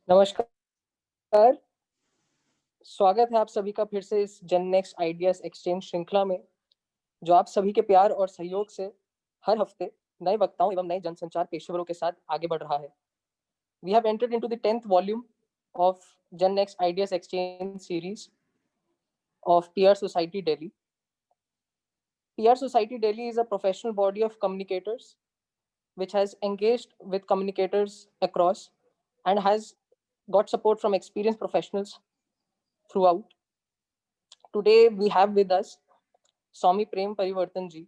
नमस्कार, स्वागत है आप सभी का फिर से इस जेन नेक्स्ट आइडियाज एक्सचेंज श्रृंखला में, जो आप सभी के प्यार और सहयोग से हर हफ्ते नए वक्ताओं एवं नए जनसंचार पेशेवरों के साथ आगे बढ़ रहा है। We have entered into the 10th volume of Gen Next Ideas Exchange series of PR Society Delhi. PR Society Delhi is a professional body of communicators which has engaged with communicators across and has got support from experienced professionals throughout. Today we have with us Swami Prem Parivartan ji,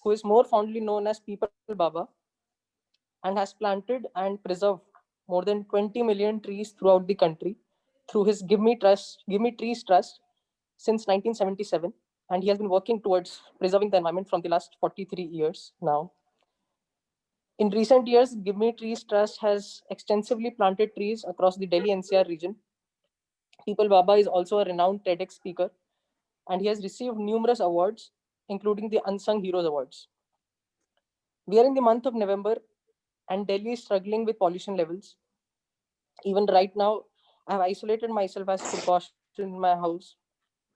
who is more fondly known as People Baba and has planted and preserved more than 20 million trees throughout the country through his Give Me Trees Trust since 1977, and he has been working towards preserving the environment from the last 43 years now. In recent years, Give Me Trees Trust has extensively planted trees across the Delhi NCR region. People Baba is also a renowned TEDx speaker, and he has received numerous awards, including the Unsung Heroes Awards. We are in the month of November, and Delhi is struggling with pollution levels. Even right now, I have isolated myself as precaution in my house,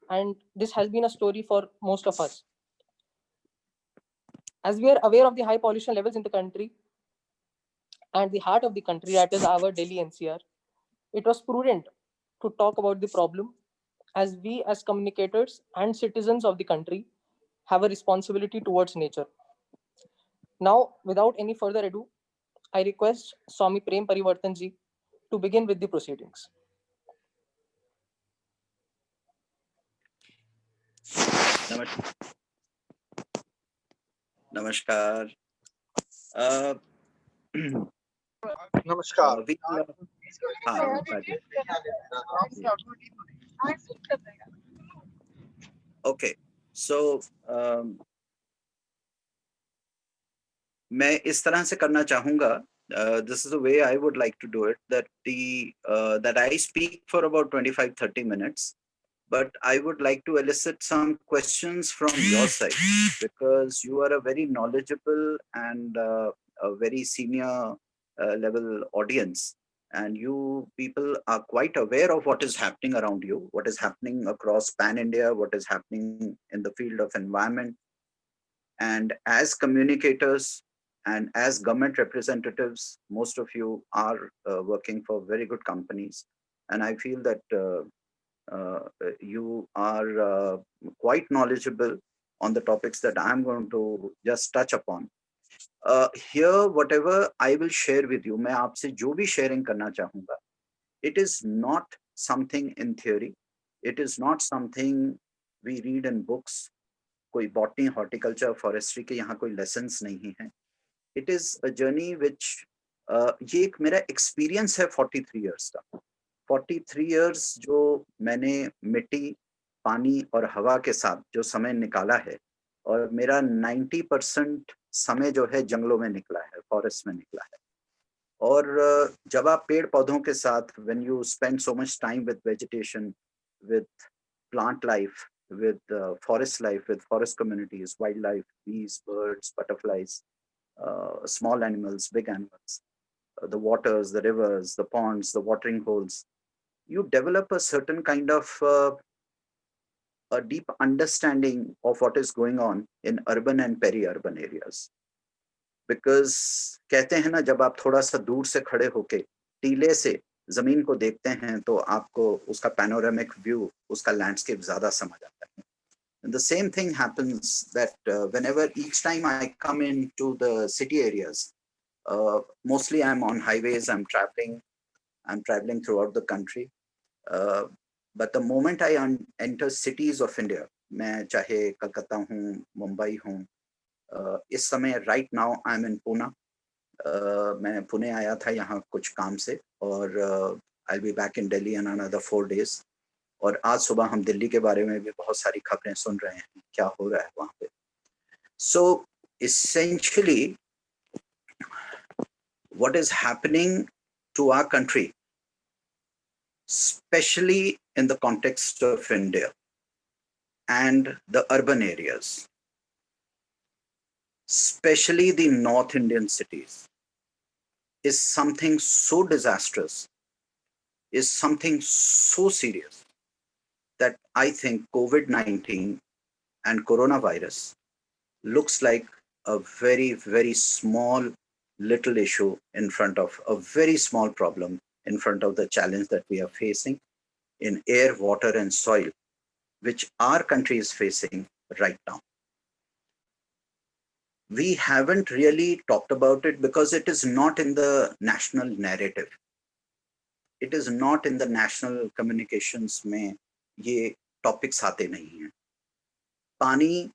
and this has been a story for most of us. As we are aware of the high pollution levels in the country and the heart of the country, that is our Delhi NCR, it was prudent to talk about the problem, as we as communicators and citizens of the country have a responsibility towards nature. Now, without any further ado, I request Swami Prem Parivartan ji to begin with the proceedings. नमस्कार। नमस्कार। Okay, सो मैं इस तरह से करना चाहूंगा. This is the way I would like to do it, that I speak for about 25-30 minutes, but I would like to elicit some questions from your side, because you are a very knowledgeable and a very senior level audience, and you people are quite aware of what is happening around you, what is happening across Pan India, what is happening in the field of environment. And as communicators and as government representatives, most of you are working for very good companies, and I feel that you are quite knowledgeable on the topics that I'm going to just touch upon. Here, whatever I will share with you, मैं आपसे जो भी sharing करना चाहूँगा, it is not something in theory, it is not something we read in books. कोई botany, horticulture, forestry के यहाँ कोई lessons नहीं है. It is a journey which ये एक मेरा experience है 43 years का. 43 years जो मैंने मिट्टी, पानी और हवा के साथ जो समय निकाला है, और मेरा 90% समय जो है जंगलों में निकला है, फॉरेस्ट में निकला है. और जब आप पेड़ पौधों के साथ, when you spend so much time with vegetation, with plant life, with forest life, with forest communities, wildlife, bees, birds, butterflies, small animals, big animals, the waters, the rivers, the ponds, the watering holes, you develop a certain kind of a deep understanding of what is going on in urban and peri-urban areas. Because कहते हैं ना, जब आप थोड़ा सा दूर से खड़े होके टीले से जमीन को देखते हैं तो आपको उसका panoramic view, उसका landscape ज़्यादा समझ आता है. And the same thing happens that whenever each time I come into the city areas, mostly I'm on highways, I'm traveling throughout the country. But the moment I enter cities of India, मैं चाहे कलकत्ता हूँ, मुंबई हूँ, इस समय right now I'm in Pune. मैं पुणे आया था यहाँ कुछ काम से, और I'll be back in Delhi in another 4 days. और आज सुबह हम दिल्ली के बारे में भी बहुत सारी खबरें सुन रहे हैं, क्या हो रहा है वहाँ पे. So essentially, what is happening to our country, especially in the context of India and the urban areas, especially the North Indian cities, is something so disastrous, is something so serious that I think COVID-19 and coronavirus looks like a very, very small little issue in front of a very small problem in front of the challenge that we are facing in air, water, and soil, which our country is facing right now. We haven't really talked about it because it is not in the national narrative. It is not in the national communications में ये topics आते नहीं हैं. पानी,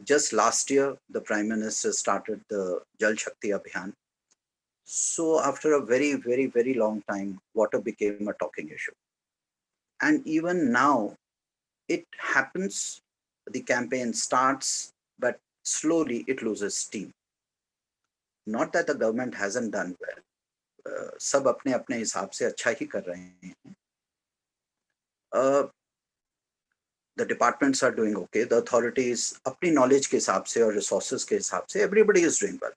just last year, the Prime Minister started the Jal Shakti Abhiyan. So after a very, very, very long time, water became a talking issue. And even now, it happens, the campaign starts, but slowly it loses steam. Not that the government hasn't done well. सब अपने अपने हिसाब से अच्छा ही कर रहे हैं. The departments are doing okay. The authorities, अपनी knowledge के हिसाब से और resources के हिसाब से, everybody is doing well.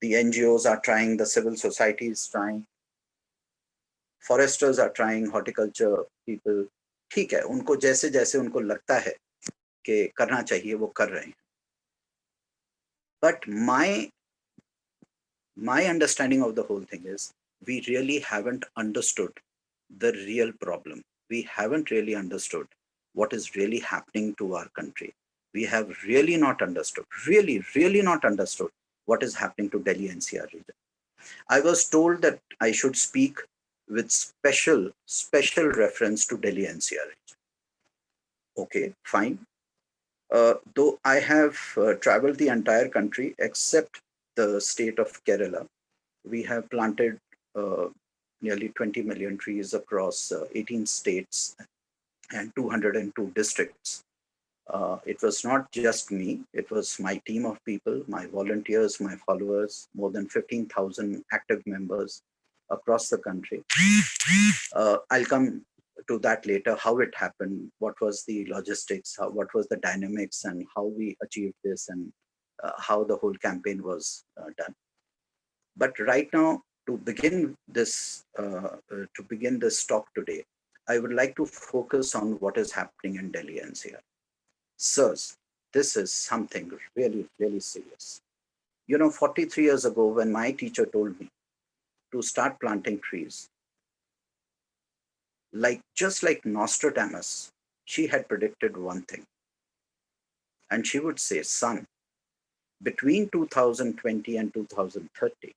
The NGOs are trying, the civil society is trying, foresters are trying, horticulture people, ठीक है, उनको जैसे जैसे उनको लगता है कि करना चाहिए वो कर रहे हैं. But my understanding of the whole thing is we really haven't understood the real problem. We haven't really understood what is really happening to our country. We have really not understood, really not understood what is happening to Delhi NCR region. I was told that I should speak with special reference to Delhi NCR region. Okay, fine. Though I have traveled the entire country except the state of Kerala, we have planted nearly 20 million trees across 18 states and 202 districts. It was not just me, it was my team of people, my volunteers, my followers, more than 15,000 active members across the country. I'll come to that later, how it happened, what was the logistics, what was the dynamics, and how we achieved this, and how the whole campaign was done. But right now, to begin this talk today, I would like to focus on what is happening in Delhi NCR. Sirs, this is something really, really serious. 43 years ago, when my teacher told me to start planting trees, just like Nostradamus, she had predicted one thing. And she would say, son, between 2020 and 2030,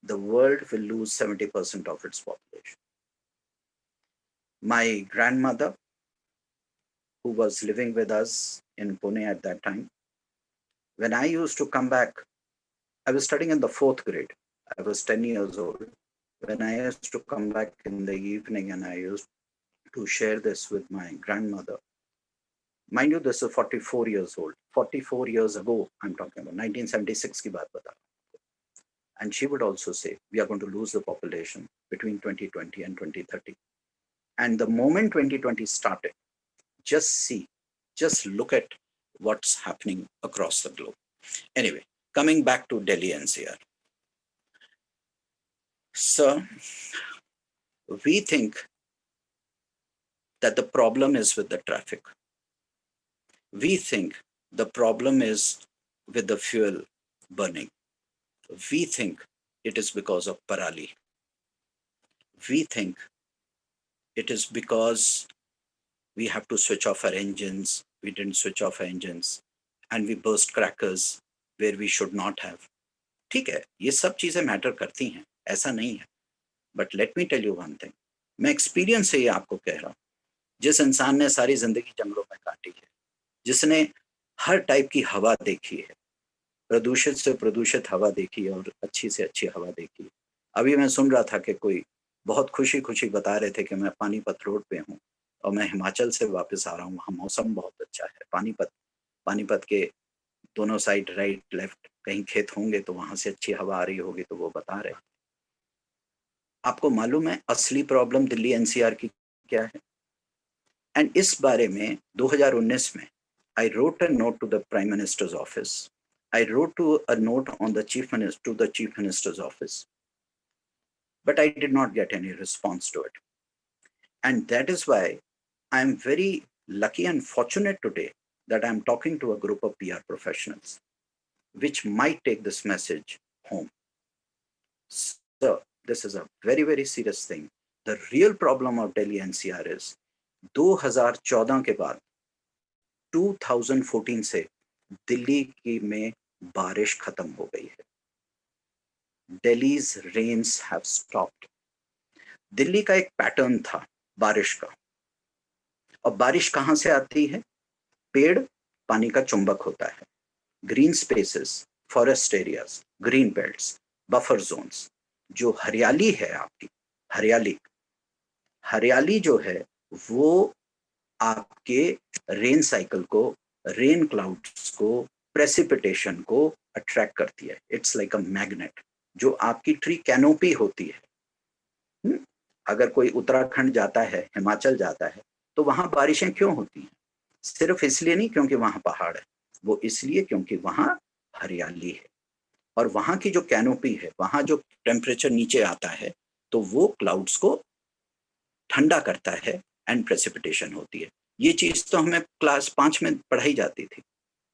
the world will lose 70% of its population. My grandmother, who was living with us in Pune at that time, when I used to come back, I was studying in the 4th grade. I was 10 years old. When I used to come back in the evening and I used to share this with my grandmother, mind you, this is 44 years old. 44 years ago, I'm talking about 1976 ki baat bata. And she would also say, we are going to lose the population between 2020 and 2030. And the moment 2020 started, just look at what's happening across the globe. Anyway, coming back to Delhi NCR. Sir, we think that the problem is with the traffic. We think the problem is with the fuel burning. We think it is because of Parali. We think it is because we have to switch off our engines. We didn't switch off our engines and we burst crackers where we should not have. ठीक है, ये सब चीजें matter करती हैं, ऐसा नहीं है. But let me tell you one thing. मैं एक्सपीरियंस से ये आपको कह रहा हूँ. जिस इंसान ने सारी जिंदगी जंगलों में काटी है, जिसने हर टाइप की हवा देखी है, प्रदूषित से प्रदूषित हवा देखी है और अच्छी से अच्छी हवा देखी है. अभी मैं सुन रहा था कि कोई बहुत खुशी बता रहे थे कि मैं पानीपत रोड पे हूँ और मैं हिमाचल से वापस आ रहा हूँ, वहाँ मौसम बहुत अच्छा है. पानीपत के दोनों साइड राइट लेफ्ट कहीं खेत होंगे तो वहां से अच्छी हवा आ रही होगी, तो वो बता रहे. आपको मालूम है असली प्रॉब्लम दिल्ली एनसीआर की क्या है? एंड इस बारे में 2019 में I wrote a note to the prime minister's office, I wrote to a note on the chief minister's office, but I did not get any response to it. And that is why I am very lucky and fortunate today that I'm talking to a group of PR professionals, which might take this message home. So, this is a very, very serious thing. The real problem of Delhi NCR is 2014 के बाद 2014 से दिल्ली की में बारिश खत्म हो गई है. Delhi's rains have stopped. Delhi का एक पैटर्न था बारिश का, और बारिश कहां से आती है? पेड़ पानी का चुंबक होता है, green spaces, forest areas, green belts, buffer zones, जो हरियाली है आपकी, हरियाली जो है वो आपके रेन साइकिल को, रेन क्लाउड्स को, प्रेसिपिटेशन को अट्रैक्ट करती है. It's like a magnet. जो आपकी ट्री कैनोपी होती है, अगर कोई उत्तराखंड जाता है, हिमाचल जाता है, तो वहां बारिशें क्यों होती हैं? सिर्फ इसलिए नहीं क्योंकि वहां पहाड़ है, वो इसलिए क्योंकि वहां हरियाली है, और वहां की जो कैनोपी है, वहां जो टेम्परेचर नीचे आता है, तो वो क्लाउड्स को ठंडा करता है एंड प्रेसिपिटेशन होती है. ये चीज तो हमें क्लास 5 में पढ़ाई जाती थी,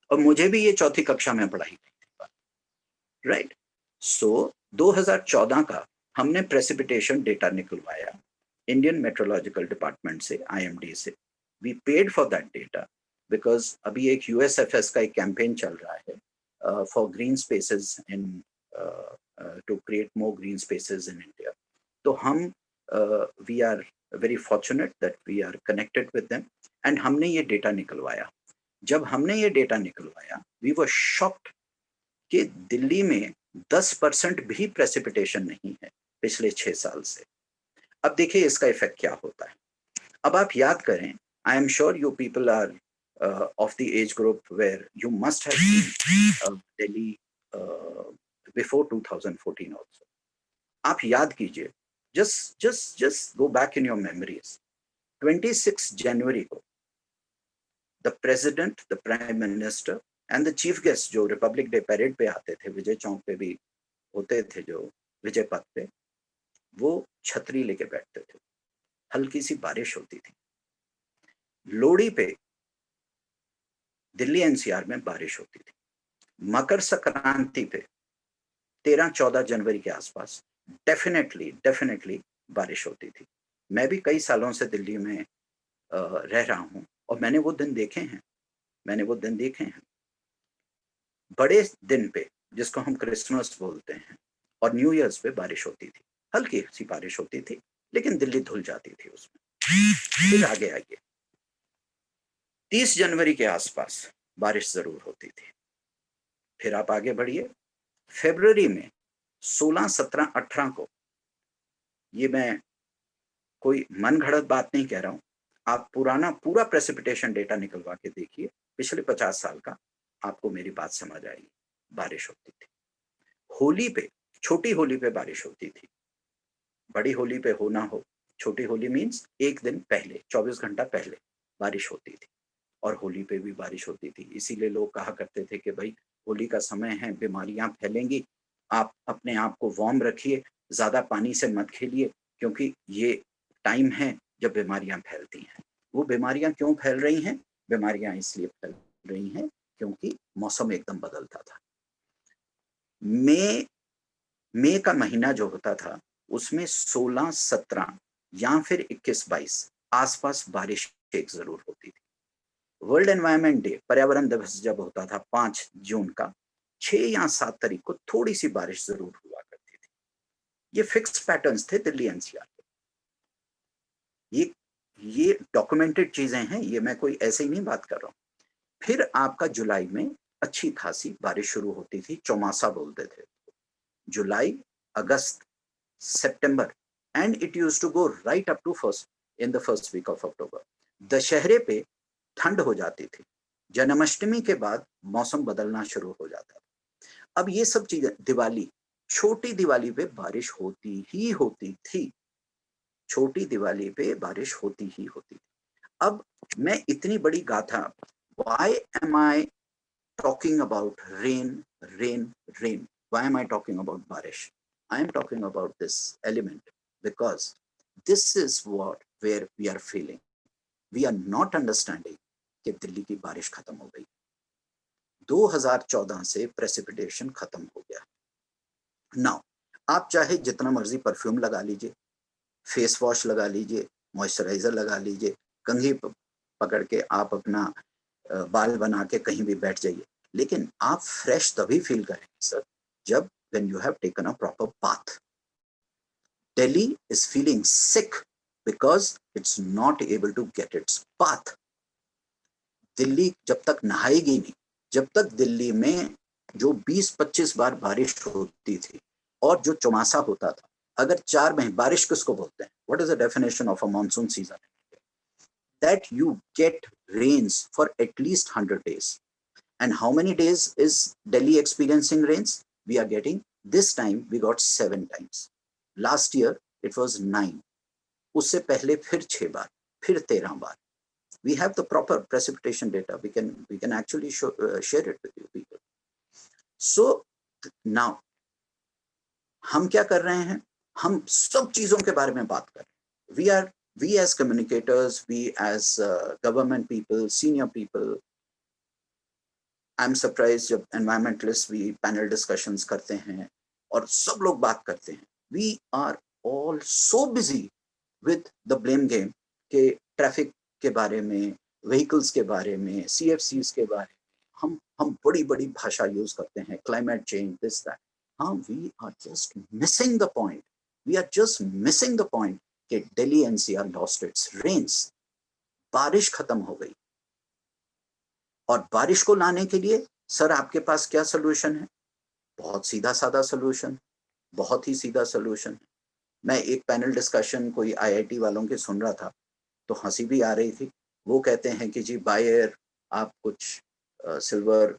और मुझे भी ये चौथी कक्षा में पढ़ाई गई थी, राइट? सो 2014 का हमने प्रेसिपिटेशन डेटा निकलवाया इंडियन मेट्रोलॉजिकल डिपार्टमेंट से, IMD से. We paid for that data because अभी एक USFS का एक कैंपेन चल रहा है for green spaces in, to create more green spaces in India. तो हम we are very fortunate that we are connected with them, and हमने ये डेटा निकलवाया. जब हमने ये डेटा निकलवाया, वी वर शॉक्ड कि दिल्ली में 10% भी प्रेसिपिटेशन नहीं है पिछले 6 साल से. अब देखिए इसका इफेक्ट क्या होता है. अब आप याद करें, I am sure you people are of the age group where you must have seen Delhi before 2014 also. आप याद कीजिए, just go back in your memories. 26 जनवरी को the president, the prime minister and the chief guest जो Republic day parade पे आते थे, विजय चौक पे भी होते थे, जो विजय पथ पे, वो छतरी लेके बैठते थे. हल्की सी बारिश होती थी. लोहड़ी पे दिल्ली NCR में बारिश होती थी. मकर संक्रांति पे 13-14 जनवरी के आसपास डेफिनेटली बारिश होती थी. मैं भी कई सालों से दिल्ली में रह रहा हूं, और मैंने वो दिन देखे हैं. बड़े दिन पे, जिसको हम क्रिसमस बोलते हैं, और न्यू ईयर्स पे बारिश होती थी. हल्की सी बारिश होती थी, लेकिन दिल्ली धुल जाती थी उसमें. फिर आगे आइए, 30 जनवरी के आसपास बारिश जरूर होती थी. फिर आप आगे बढ़िए, फरवरी में 16, 17, 18 को, ये मैं कोई मन घड़त बात नहीं कह रहा हूं, आप पूरा प्रेसिपिटेशन डेटा निकलवा के देखिए पिछले 50 साल का, आपको मेरी बात समझ आएगी. बारिश होती थी. होली पे, छोटी होली पे बारिश होती थी. बड़ी होली पे हो ना हो, छोटी होली मीन्स एक दिन पहले, 24 घंटा पहले बारिश होती थी. और होली पे भी बारिश होती थी. इसीलिए लोग कहा करते थे कि भाई होली का समय है, बीमारियां फैलेंगी, आप अपने आप को वार्म रखिए, ज्यादा पानी से मत खेलिए, क्योंकि ये टाइम है जब बीमारियां फैलती हैं. वो बीमारियां क्यों फैल रही हैं? बीमारियां इसलिए फैल रही हैं क्योंकि मौसम एकदम बदलता था. मई का महीना जो होता था, उसमें 16, 17 या फिर 21, 22 आसपास बारिश एक जरूर होती थी. वर्ल्ड एनवायरनमेंट डे, पर्यावरण दिवस जब होता था 5 जून का, 6 या 7 तारीख को थोड़ी सी बारिश जरूर हुआ करती थी. ये फिक्स पैटर्न्स थे दिल्ली NCR के. ये डॉक्यूमेंटेड चीजें हैं, ये मैं कोई ऐसे ही नहीं बात कर रहा हूं. फिर आपका जुलाई में अच्छी खासी बारिश शुरू होती थी, चौमासा बोलते थे. जुलाई, अगस्त, सितंबर, and it used to go right up to first week of October. दशहरे पे ठंड हो जाती थी. जन्माष्टमी के बाद मौसम बदलना शुरू हो जाता था. अब ये सब चीजें, दिवाली, छोटी दिवाली पे बारिश होती ही होती थी, छोटी दिवाली पे बारिश होती ही होती थी। अब मैं इतनी बड़ी गाथा, why am I talking about rain, rain, rain? Why am I talking about barish? I am talking about this element because this is what where we are feeling. We are not understanding कि दिल्ली की बारिश खत्म हो गई। 2014 से precipitation खत्म हो गया। नाउ आप चाहे जितना मर्जी परफ्यूम लगा लीजिए, फेस वॉश लगा लीजिए, मॉइस्चराइजर लगा लीजिए, कंघी पकड़ के आप अपना बाल बना के कहीं भी बैठ जाइए, लेकिन आप फ्रेश तभी फील करेंगे सर जब when you have taken a proper bath. Delhi is feeling sick because it's not able to get its bath. Delhi जब तक नहाएगी नहीं, जब तक दिल्ली में जो 20-25 बार बारिश होती थी और जो चौमासा होता था, अगर 4 महीने बारिश किसको बोलते हैं? What is the definition of a monsoon season? That you get rains for at least 100 days. And how many days is Delhi experiencing rains? We are getting, this time we got 7 times. Last year it was 9. उससे पहले फिर 6 बार, फिर 13 बार. We have the proper precipitation data. We can actually share it with you people. So now हम क्या कर रहे हैं? हम सब चीजों के बारे में बात कर रहे हैं. We as communicators, we as government people, senior people, I'm surprised जब environmentalists we panel discussions करते हैं और सब लोग बात करते हैं. We are all so busy with the blame game के ट्रैफिक के बारे में, vehicles के बारे में, CFCs के बारे में हम बड़ी-बड़ी भाषा यूज करते हैं, climate change, this that. हाँ, we are just missing the point. We are just missing the point कि Delhi NCR lost its rains. बारिश खत्म हो गई और बारिश को लाने के लिए सर आपके पास क्या सोल्यूशन है? बहुत सीधा साधा सोल्यूशन, बहुत ही सीधा सोल्यूशन। मैं एक पैनल डिस्कशन कोई आईआईटी वालों के सुन रहा था तो हंसी भी आ रही थी। वो कहते हैं कि जी बाय एयर आप कुछ सिल्वर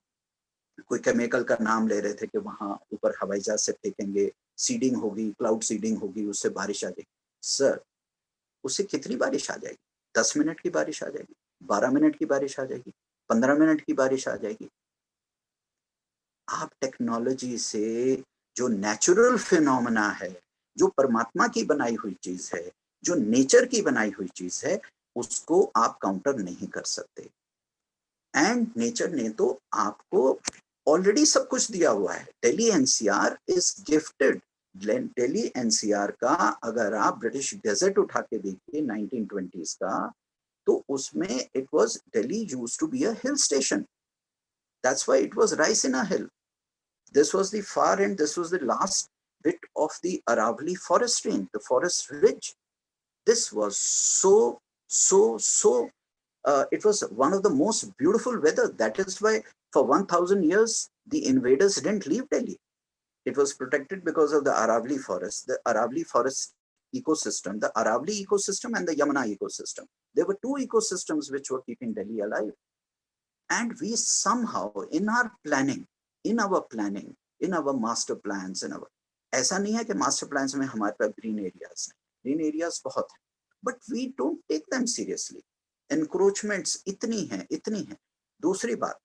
कोई केमिकल का नाम ले रहे थे कि वहां ऊपर हवाई जहाज से फेंकेंगे, सीडिंग होगी, क्लाउड सीडिंग होगी, उससे बारिश आ जाएगी। सर उससे कितनी बारिश आ जाएगी? 10 मिनट की बारिश आ जाएगी, 12 मिनट की बारिश आ जाएगी, 15 मिनट की बारिश आ जाएगी। आप टेक्नोलॉजी से जो नेचुरल फिनोमेना है, जो परमात्मा की बनाई हुई चीज है, जो नेचर की बनाई हुई चीज है, उसको आप काउंटर नहीं कर सकते। एंड नेचर ने तो आपको ऑलरेडी सब कुछ दिया हुआ है। Delhi NCR is gifted. Delhi NCR का अगर आप ब्रिटिश गैजेट उठा के देखिए 1920s का, तो उसमें it was Delhi used to be a hill station. That's why it was rise in a hill. This was the far end, this was the last bit of the Aravali forest range, the forest ridge. This was so, it was one of the most beautiful weather. That is why for 1000 years, the invaders didn't leave Delhi. It was protected because of the Aravali forest, the Aravali forest ecosystem, the Aravali ecosystem and the Yamuna ecosystem. There were two ecosystems which were keeping Delhi alive. And we somehow in our planning, in our master plans, ऐसा नहीं है कि master plans में हमारे पास green areas हैं, green areas बहुत हैं, but we don't take them seriously. Encroachments इतनी हैं। दूसरी बात,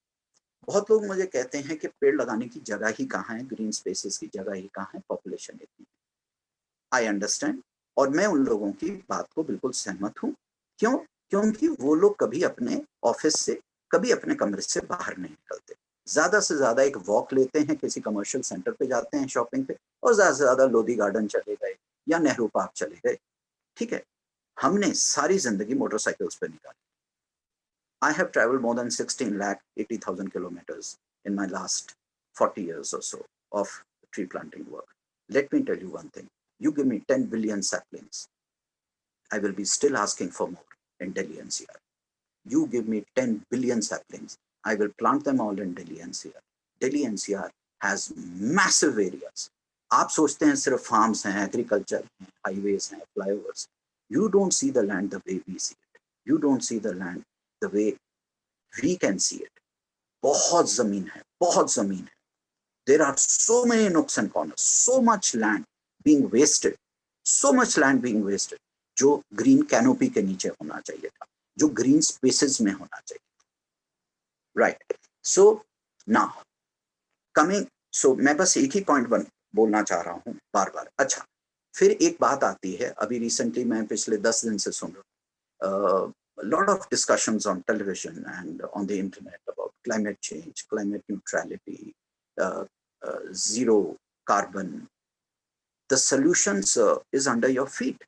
बहुत लोग मुझे कहते हैं कि पेड़ लगाने की जगह ही कहाँ है, ग्रीन स्पेसेस की जगह ही कहाँ है, पॉपुलेशन इतनी है। आई अंडरस्टैंड, और मैं उन लोगों की बात को बिल्कुल सहमत हूँ। क्यों? क्योंकि वो लोग कभी अपने ऑफिस से, कभी अपने कमरे से बाहर नहीं निकलते। ज्यादा से ज्यादा एक वॉक लेते हैं, किसी कमर्शियल सेंटर पे जाते हैं शॉपिंग पे, और ज्यादा से ज्यादा लोधी गार्डन चले गए या नेहरू पार्क चले गए। ठीक है, हमने सारी जिंदगी मोटरसाइकिल्स पे निकाली। I have traveled more than 16,80,000 kilometers in my last 40 years or so of tree planting work. Let me tell you one thing. You give me 10 billion saplings, I will be still asking for more in Delhi NCR. You give me 10 billion saplings, I will plant them all in Delhi NCR. Delhi NCR has massive areas. आप सोचते हैं सिर्फ farms हैं, agriculture हैं, highways हैं, flyovers. You don't see the land the way we see it. You don't see the land the way we can see it. बहुत जमीन है, बहुत जमीन है। there are so many nooks and corners, so much land being wasted, जो green canopy के नीचे होना चाहिए था, जो ग्रीन स्पेसेस में होना चाहिए, राइट। सो नाउ कमिंग, सो मैं बस एक ही पॉइंट बोलना चाह रहा हूँ बार बार। अच्छा, फिर एक बात आती है, अभी रिसेंटली मैं पिछले 10 दिन से सुन रहा हूँ, lot of discussions on television and on the internet about climate change, climate neutrality, zero carbon. The solutions is under your feet.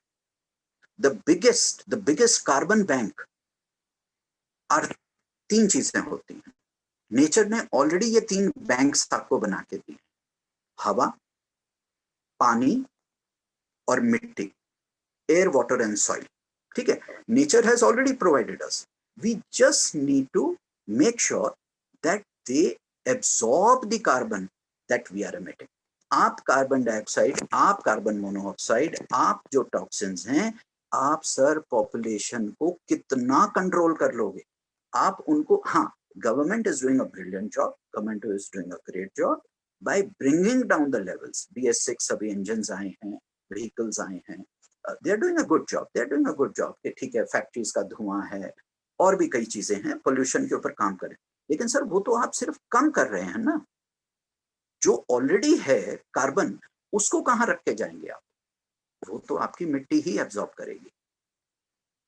The biggest carbon bank are 3 चीजें होती हैं। नेचर ने ऑलरेडी ये 3 बैंक्स आपको बना के दी, हवा, पानी और मिट्टी, एयर, वाटर एंड सॉइल। ठीक है, nature has already provided us, we just need to make sure that they absorb the carbon that we are emitting. आप कार्बन डाइऑक्साइड, आप कार्बन मोनोऑक्साइड, आप जो टॉक्सिन्स हैं, आप सर पॉपुलेशन को कितना कंट्रोल कर लोगे? आप उनको, हाँ, government is doing a brilliant job, government is doing a great job by bringing down the levels. BS6 अभी इंजन्स आए हैं, व्हीकल्स आए हैं, they are doing a good job, they are doing a good job। ठीक है, factories का धुआं है और भी कई चीजें हैं, पोल्यूशन के ऊपर काम करें, लेकिन सर वो तो आप सिर्फ कम कर रहे हैं ना, जो ऑलरेडी है कार्बन, उसको कहाँ रख के जाएंगे आप? वो तो आपकी मिट्टी ही एब्जॉर्ब करेगी।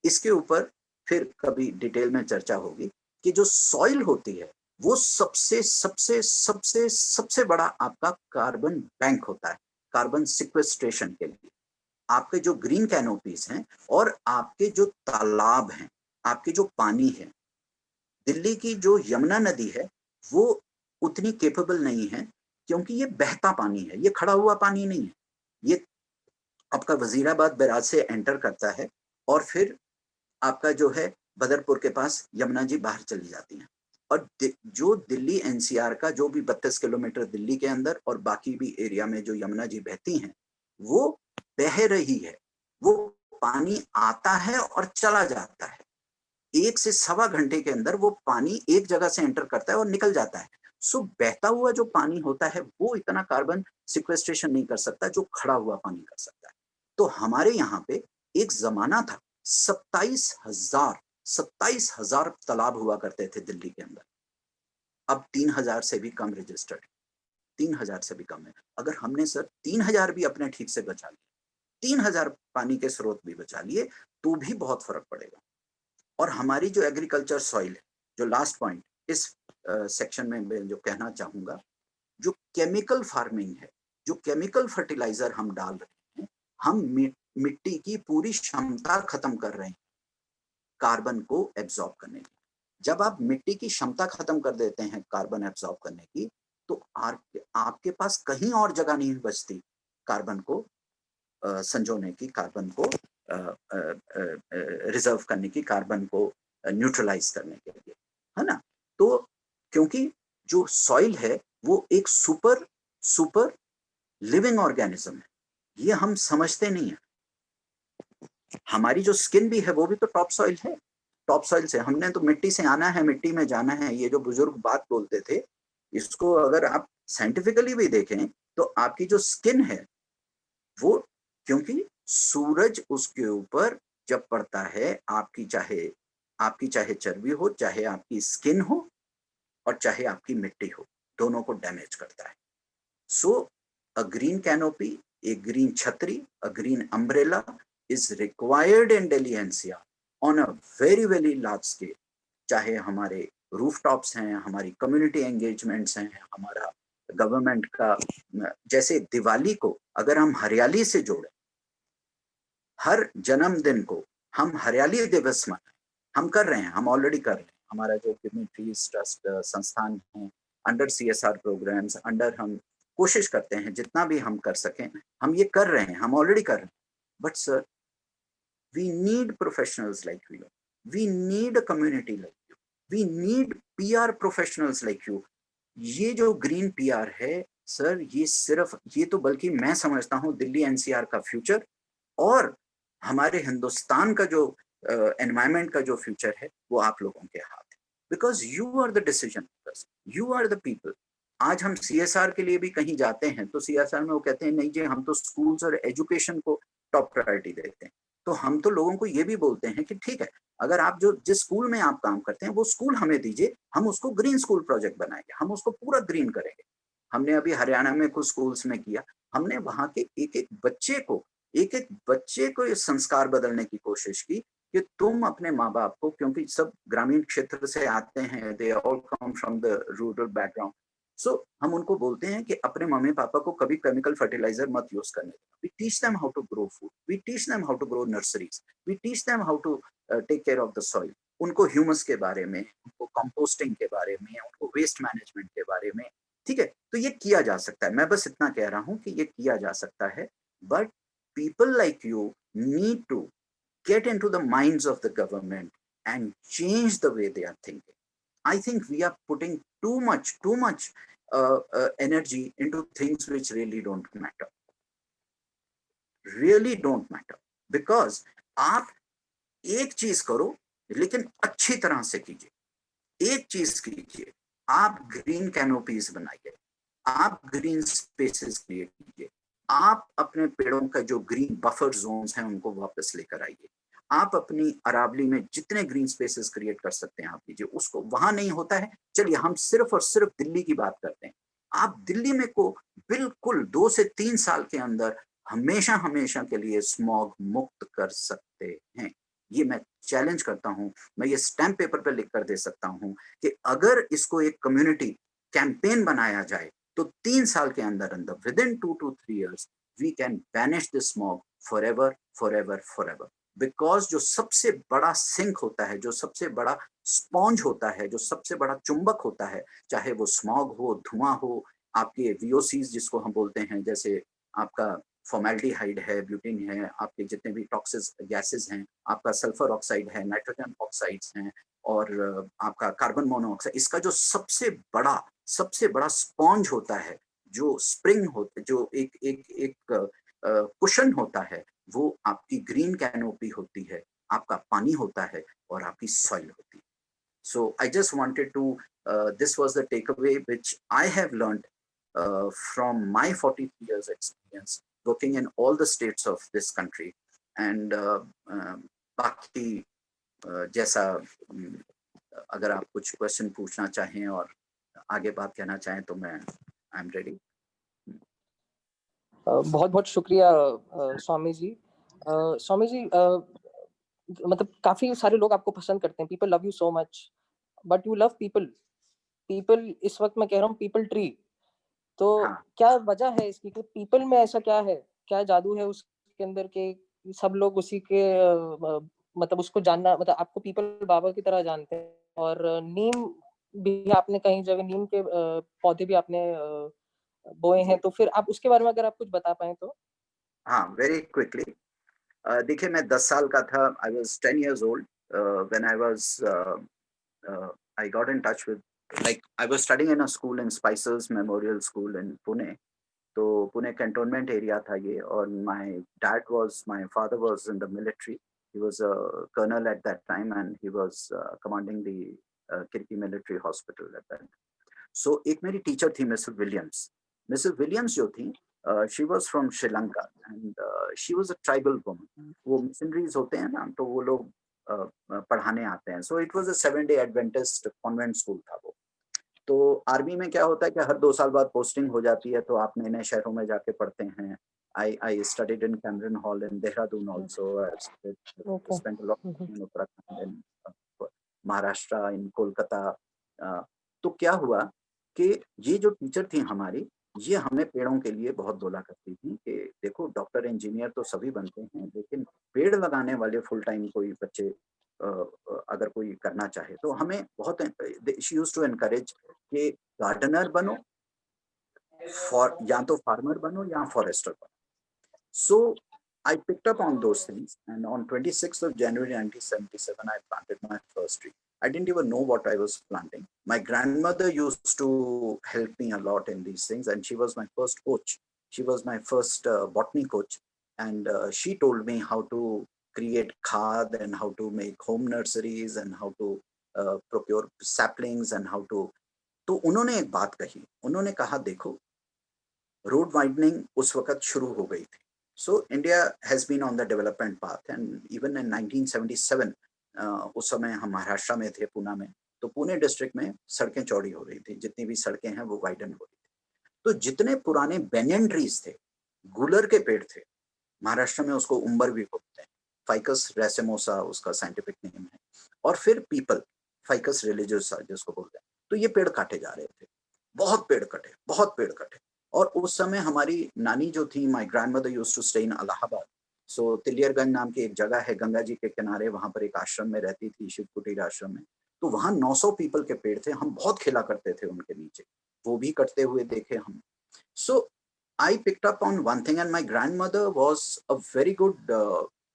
इसके ऊपर फिर कभी डिटेल में चर्चा होगी कि जो सॉइल होती है वो सबसे सबसे सबसे सबसे बड़ा आपका कार्बन बैंक होता है, कार्बन सिक्वेस्ट्रेशन के लिए। आपके जो ग्रीन कैनोपीज हैं और आपके जो तालाब हैं, आपके जो पानी है, दिल्ली की जो यमुना नदी है वो उतनी केपेबल नहीं है, क्योंकि ये बहता पानी है, ये खड़ा हुआ पानी नहीं है। ये आपका वजीराबाद बैराज से एंटर करता है और फिर आपका जो है बदरपुर के पास यमुना जी बाहर चली जाती हैं, और जो दिल्ली NCR का जो भी 32 किलोमीटर दिल्ली के अंदर और बाकी भी एरिया में जो यमुना जी बहती हैं, वो बह रही है, वो पानी आता है और चला जाता है। 1 से सवा घंटे के अंदर वो पानी एक जगह से एंटर करता है और निकल जाता है। सो बहता हुआ जो पानी होता है वो इतना कार्बन सिक्वेस्ट्रेशन नहीं कर सकता जो खड़ा हुआ पानी कर सकता है। तो हमारे यहाँ पे एक जमाना था, 27,000 तालाब हुआ करते थे दिल्ली के अंदर। अब 3,000 से भी कम रजिस्टर्ड, 3,000 से भी कम है। अगर हमने सर 3,000 भी अपने ठीक से बचा लिए, 3,000 पानी के स्रोत भी बचा लिए, तो भी बहुत फर्क पड़ेगा। और हमारी जो एग्रीकल्चर सॉइल है, जो लास्ट पॉइंट इस सेक्शन में मैं जो कहना चाहूंगा, जो केमिकल फार्मिंग है, जो केमिकल फर्टिलाइजर हम डाल रहे हैं, हम मिट्टी की पूरी क्षमता खत्म कर रहे हैं कार्बन को एब्जॉर्ब करने की। जब आप मिट्टी की क्षमता खत्म कर देते हैं कार्बन एब्जॉर्ब करने की, तो आपके पास कहीं और जगह नहीं बचती कार्बन को संजोने की, कार्बन को रिजर्व करने की, कार्बन को न्यूट्रलाइज करने के लिए, है ना। तो क्योंकि जो सॉइल है वो एक सुपर लिविंग ऑर्गेनिज्म है, ये हम समझते नहीं है। हमारी जो स्किन भी है वो भी तो टॉप सॉइल है, टॉप सॉइल से हमने तो मिट्टी से आना है, मिट्टी में जाना है। ये जो बुजुर्ग बात बोलते थे, इसको अगर आप साइंटिफिकली भी देखें तो आपकी जो स्किन है वो, क्योंकि सूरज उसके ऊपर जब पड़ता है, आपकी चाहे चर्बी हो, चाहे आपकी स्किन हो और चाहे आपकी मिट्टी हो, दोनों को डैमेज करता है। So a green canopy, a green chhatri, a green umbrella is required in Delhi NCR on a very large scale। चाहे हमारे रूफटॉप्स हैं, हमारी कम्युनिटी एंगेजमेंट्स हैं, हमारा गवर्नमेंट का, जैसे दिवाली को अगर हम हरियाली से जोड़ें, हर जन्मदिन को हम हरियाली दिवस मनाएं, हम कर रहे हैं, हम ऑलरेडी कर रहे हैं। हमारा जो गिव मी ट्रीज ट्रस्ट संस्थान है, अंडर CSR प्रोग्राम्स, अंडर हम कोशिश करते हैं जितना भी हम कर सकें, हम ये कर रहे हैं, हम ऑलरेडी कर रहे हैं। But sir, we need professionals like you, we need a community like you, we need PR professionals like you. ये जो ग्रीन PR है सर, ये तो बल्कि मैं समझता हूँ दिल्ली NCR का फ्यूचर और हमारे हिंदुस्तान का जो एनवायरमेंट का जो फ्यूचर है वो आप लोगों के हाथ है। Because you are the decision makers, you are the people. आज हम CSR के लिए भी कहीं जाते हैं तो CSR में वो कहते हैं नहीं जी हम तो स्कूल्स और एजुकेशन को टॉप प्रायोरिटी देते हैं। तो हम तो लोगों को ये भी बोलते हैं कि ठीक है, अगर आप जो जिस स्कूल में आप काम करते हैं वो स्कूल हमें दीजिए, हम उसको ग्रीन स्कूल प्रोजेक्ट बनाएंगे, हम उसको पूरा ग्रीन करेंगे। हमने अभी हरियाणा में कुछ स्कूल्स में किया, हमने वहाँ के एक-एक बच्चे को ये संस्कार बदलने की कोशिश की कि तुम अपने माँ-बाप को, क्योंकि सब ग्रामीण क्षेत्र से आते हैं, they all come from the rural background. So हम उनको बोलते हैं कि अपने मम्मी-पापा को कभी केमिकल फर्टिलाइज़र मत यूज़ करने देना। We teach them how to grow food, we teach them how to grow nurseries, we teach them how to take care of the soil. उनको ह्यूमस के बारे में, उनको कंपोस्टिंग के बारे में, उनको वेस्ट मैनेजमेंट के बारे में, ठीक है? तो ये किया जा सकता है। मैं बस इतना कह रहा हूँ कि ये किया जा सकता है, but people like you need to get into the minds of the government and change the way they are thinking. I think we are putting too much energy into things which really don't matter. Because आप एक चीज करो लेकिन अच्छी तरह से कीजिए, एक चीज कीजिए, आप ग्रीन कैनोपीज बनाइए, आप ग्रीन स्पेसेस क्रिएट कीजिए, आप अपने पेड़ों का जो ग्रीन बफर जोन्स हैं उनको वापस लेकर आइए, आप अपनी अरावली में जितने ग्रीन स्पेसेस क्रिएट कर सकते हैं आप कीजिए। उसको वहां नहीं होता है, चलिए हम सिर्फ और सिर्फ दिल्ली की बात करते हैं। आप दिल्ली में को बिल्कुल 2 से 3 साल के अंदर हमेशा हमेशा के लिए स्मॉग मुक्त कर सकते हैं। ये मैं चैलेंज करता हूँ, मैं ये स्टैम्प पेपर पे लिख कर दे सकता हूँ कि अगर इसको एक कम्युनिटी कैंपेन बनाया जाए तो 3 साल के अंदर अंदर within 2 to 3 years we can banish this smog forever forever forever. Because जो सबसे बड़ा सिंक होता है, जो सबसे बड़ा स्पॉन्ज होता है, जो सबसे बड़ा चुंबक होता है, चाहे वो स्मॉग हो, धुआं हो, आपके VOCs जिसको हम बोलते हैं, जैसे आपका फॉर्मेल्डिहाइड है, ब्यूटिन है, आपके जितने भी टॉक्सिक गैसेस हैं, आपका सल्फर ऑक्साइड है, नाइट्रोजन ऑक्साइड्स हैं, और आपका कार्बन मोनोऑक्साइड, इसका जो सबसे बड़ा स्पॉन्ज होता है, जो स्प्रिंग होता है, जो एक कुशन होता है, वो आपकी ग्रीन कैनोपी होती है, आपका पानी होता है और आपकी सॉइल होती है। So I just wanted to, this was the takeaway which I have learned from my 43 years experience working in all the states of this country. And बाकी जैसा अगर आप कुछ क्वेश्चन पूछना चाहें और आगे बात कहना चाहें तो मैं आई एम रेडी। बहुत बहुत शुक्रिया स्वामी जी। स्वामी जी, मतलब काफी सारे लोग आपको पसंद करते हैं, people love you so much, but you love people. People, इस वक्त मैं कह रहा हूँ पीपल ट्री। तो हाँ क्या वजह है इसकी कि पीपल में ऐसा क्या है, क्या जादू है उसके अंदर के सब लोग उसी के मतलब उसको जानना, मतलब आपको पीपल बाबा की तरह जानते हैं। और नीम भी आपने कहीं जगह नीम के पौधे भी आपने बोए हैं, तो फिर आप उसके बारे में अगर आप कुछ बता पाए तो। हाँ, वेरी क्विकली। देखिए मैं 10 साल का था, I was 10 years old when I got in touch with, like I was studying in a school in Spices Memorial School in Pune. तो पुणे कैंटोनमेंट एरिया था ये, और my father was in the military, he was a colonel at that time and he was commanding the Kirkee military hospital at that. So एक मेरी teacher थी Mrs Williams जो थी, she was from Sri Lanka and she was a tribal woman. वो missionaries होते हैं ना, तो वो लोग पढ़ाने आते हैं। So it was a 7 day Adventist convent school था वो। तो आर्मी में क्या होता है कि हर 2 साल बाद पोस्टिंग हो जाती है, तो आप नए-नए शहरों में जाके पढ़ते हैं। I studied in Cameron Hall in Dehradun also. I okay. spent a lot of time in Uttarakhand, in Maharashtra, in Kolkata. तो क्या हुआ कि ये जो टीचर थी हमारी, ये हमें पेड़ों के लिए बहुत बोला करती थी कि देखो डॉक्टर, इंजीनियर तो सभी बनते हैं, लेकिन पेड़ लगाने वाले फुल टाइम कोई बच्चे अगर कोई करना चाहे तो हमें बहुत, शी यूज्ड टू एनकरेज कि गार्डनर बनो, फॉर या तो फार्मर बनो या फॉरेस्टर बनो। सो I picked up on those things, and on 26th of January 1977, I planted my first tree. I didn't even know what I was planting. My grandmother used to help me a lot in these things, and she was my first coach. She was my first botany coach, and she told me how to create khad and how to make home nurseries and how to procure saplings and how to तो उन्होंने एक बात कही, उन्होंने कहा देखो, road widening उस वक़्त शुरू हो गई थी। So India has been on the development path and even in 1977 उस समय हम महाराष्ट्र में थे, पूना में, तो पुणे डिस्ट्रिक्ट में सड़कें चौड़ी हो रही थी, जितनी भी सड़कें हैं वो वाइडन हो रही थी। तो जितने पुराने बेनियन ट्रीज़ थे, गूलर के पेड़ थे, महाराष्ट्र में उसको उम्बर भी बोलते हैं, फाइकस रेसिमोसा उसका साइंटिफिक नेम है, और फिर पीपल, फाइकस रिलिजियोसा जिसको बोलते हैं, तो ये पेड़ काटे जा रहे थे। बहुत पेड़ कटे, बहुत पेड़ कटे। और उस समय हमारी नानी जो थी, my grandmother used to stay in Allahabad. So Teliarganj नाम की एक जगह है गंगा जी के किनारे, वहाँ पर एक आश्रम में रहती थी, शिव कुटीर आश्रम में। तो वहाँ 900 पीपल के पेड़ थे, हम बहुत खेला करते थे उनके नीचे। वो भी कटते हुए देखे हमने। So I picked up on one thing and my grandmother was a very good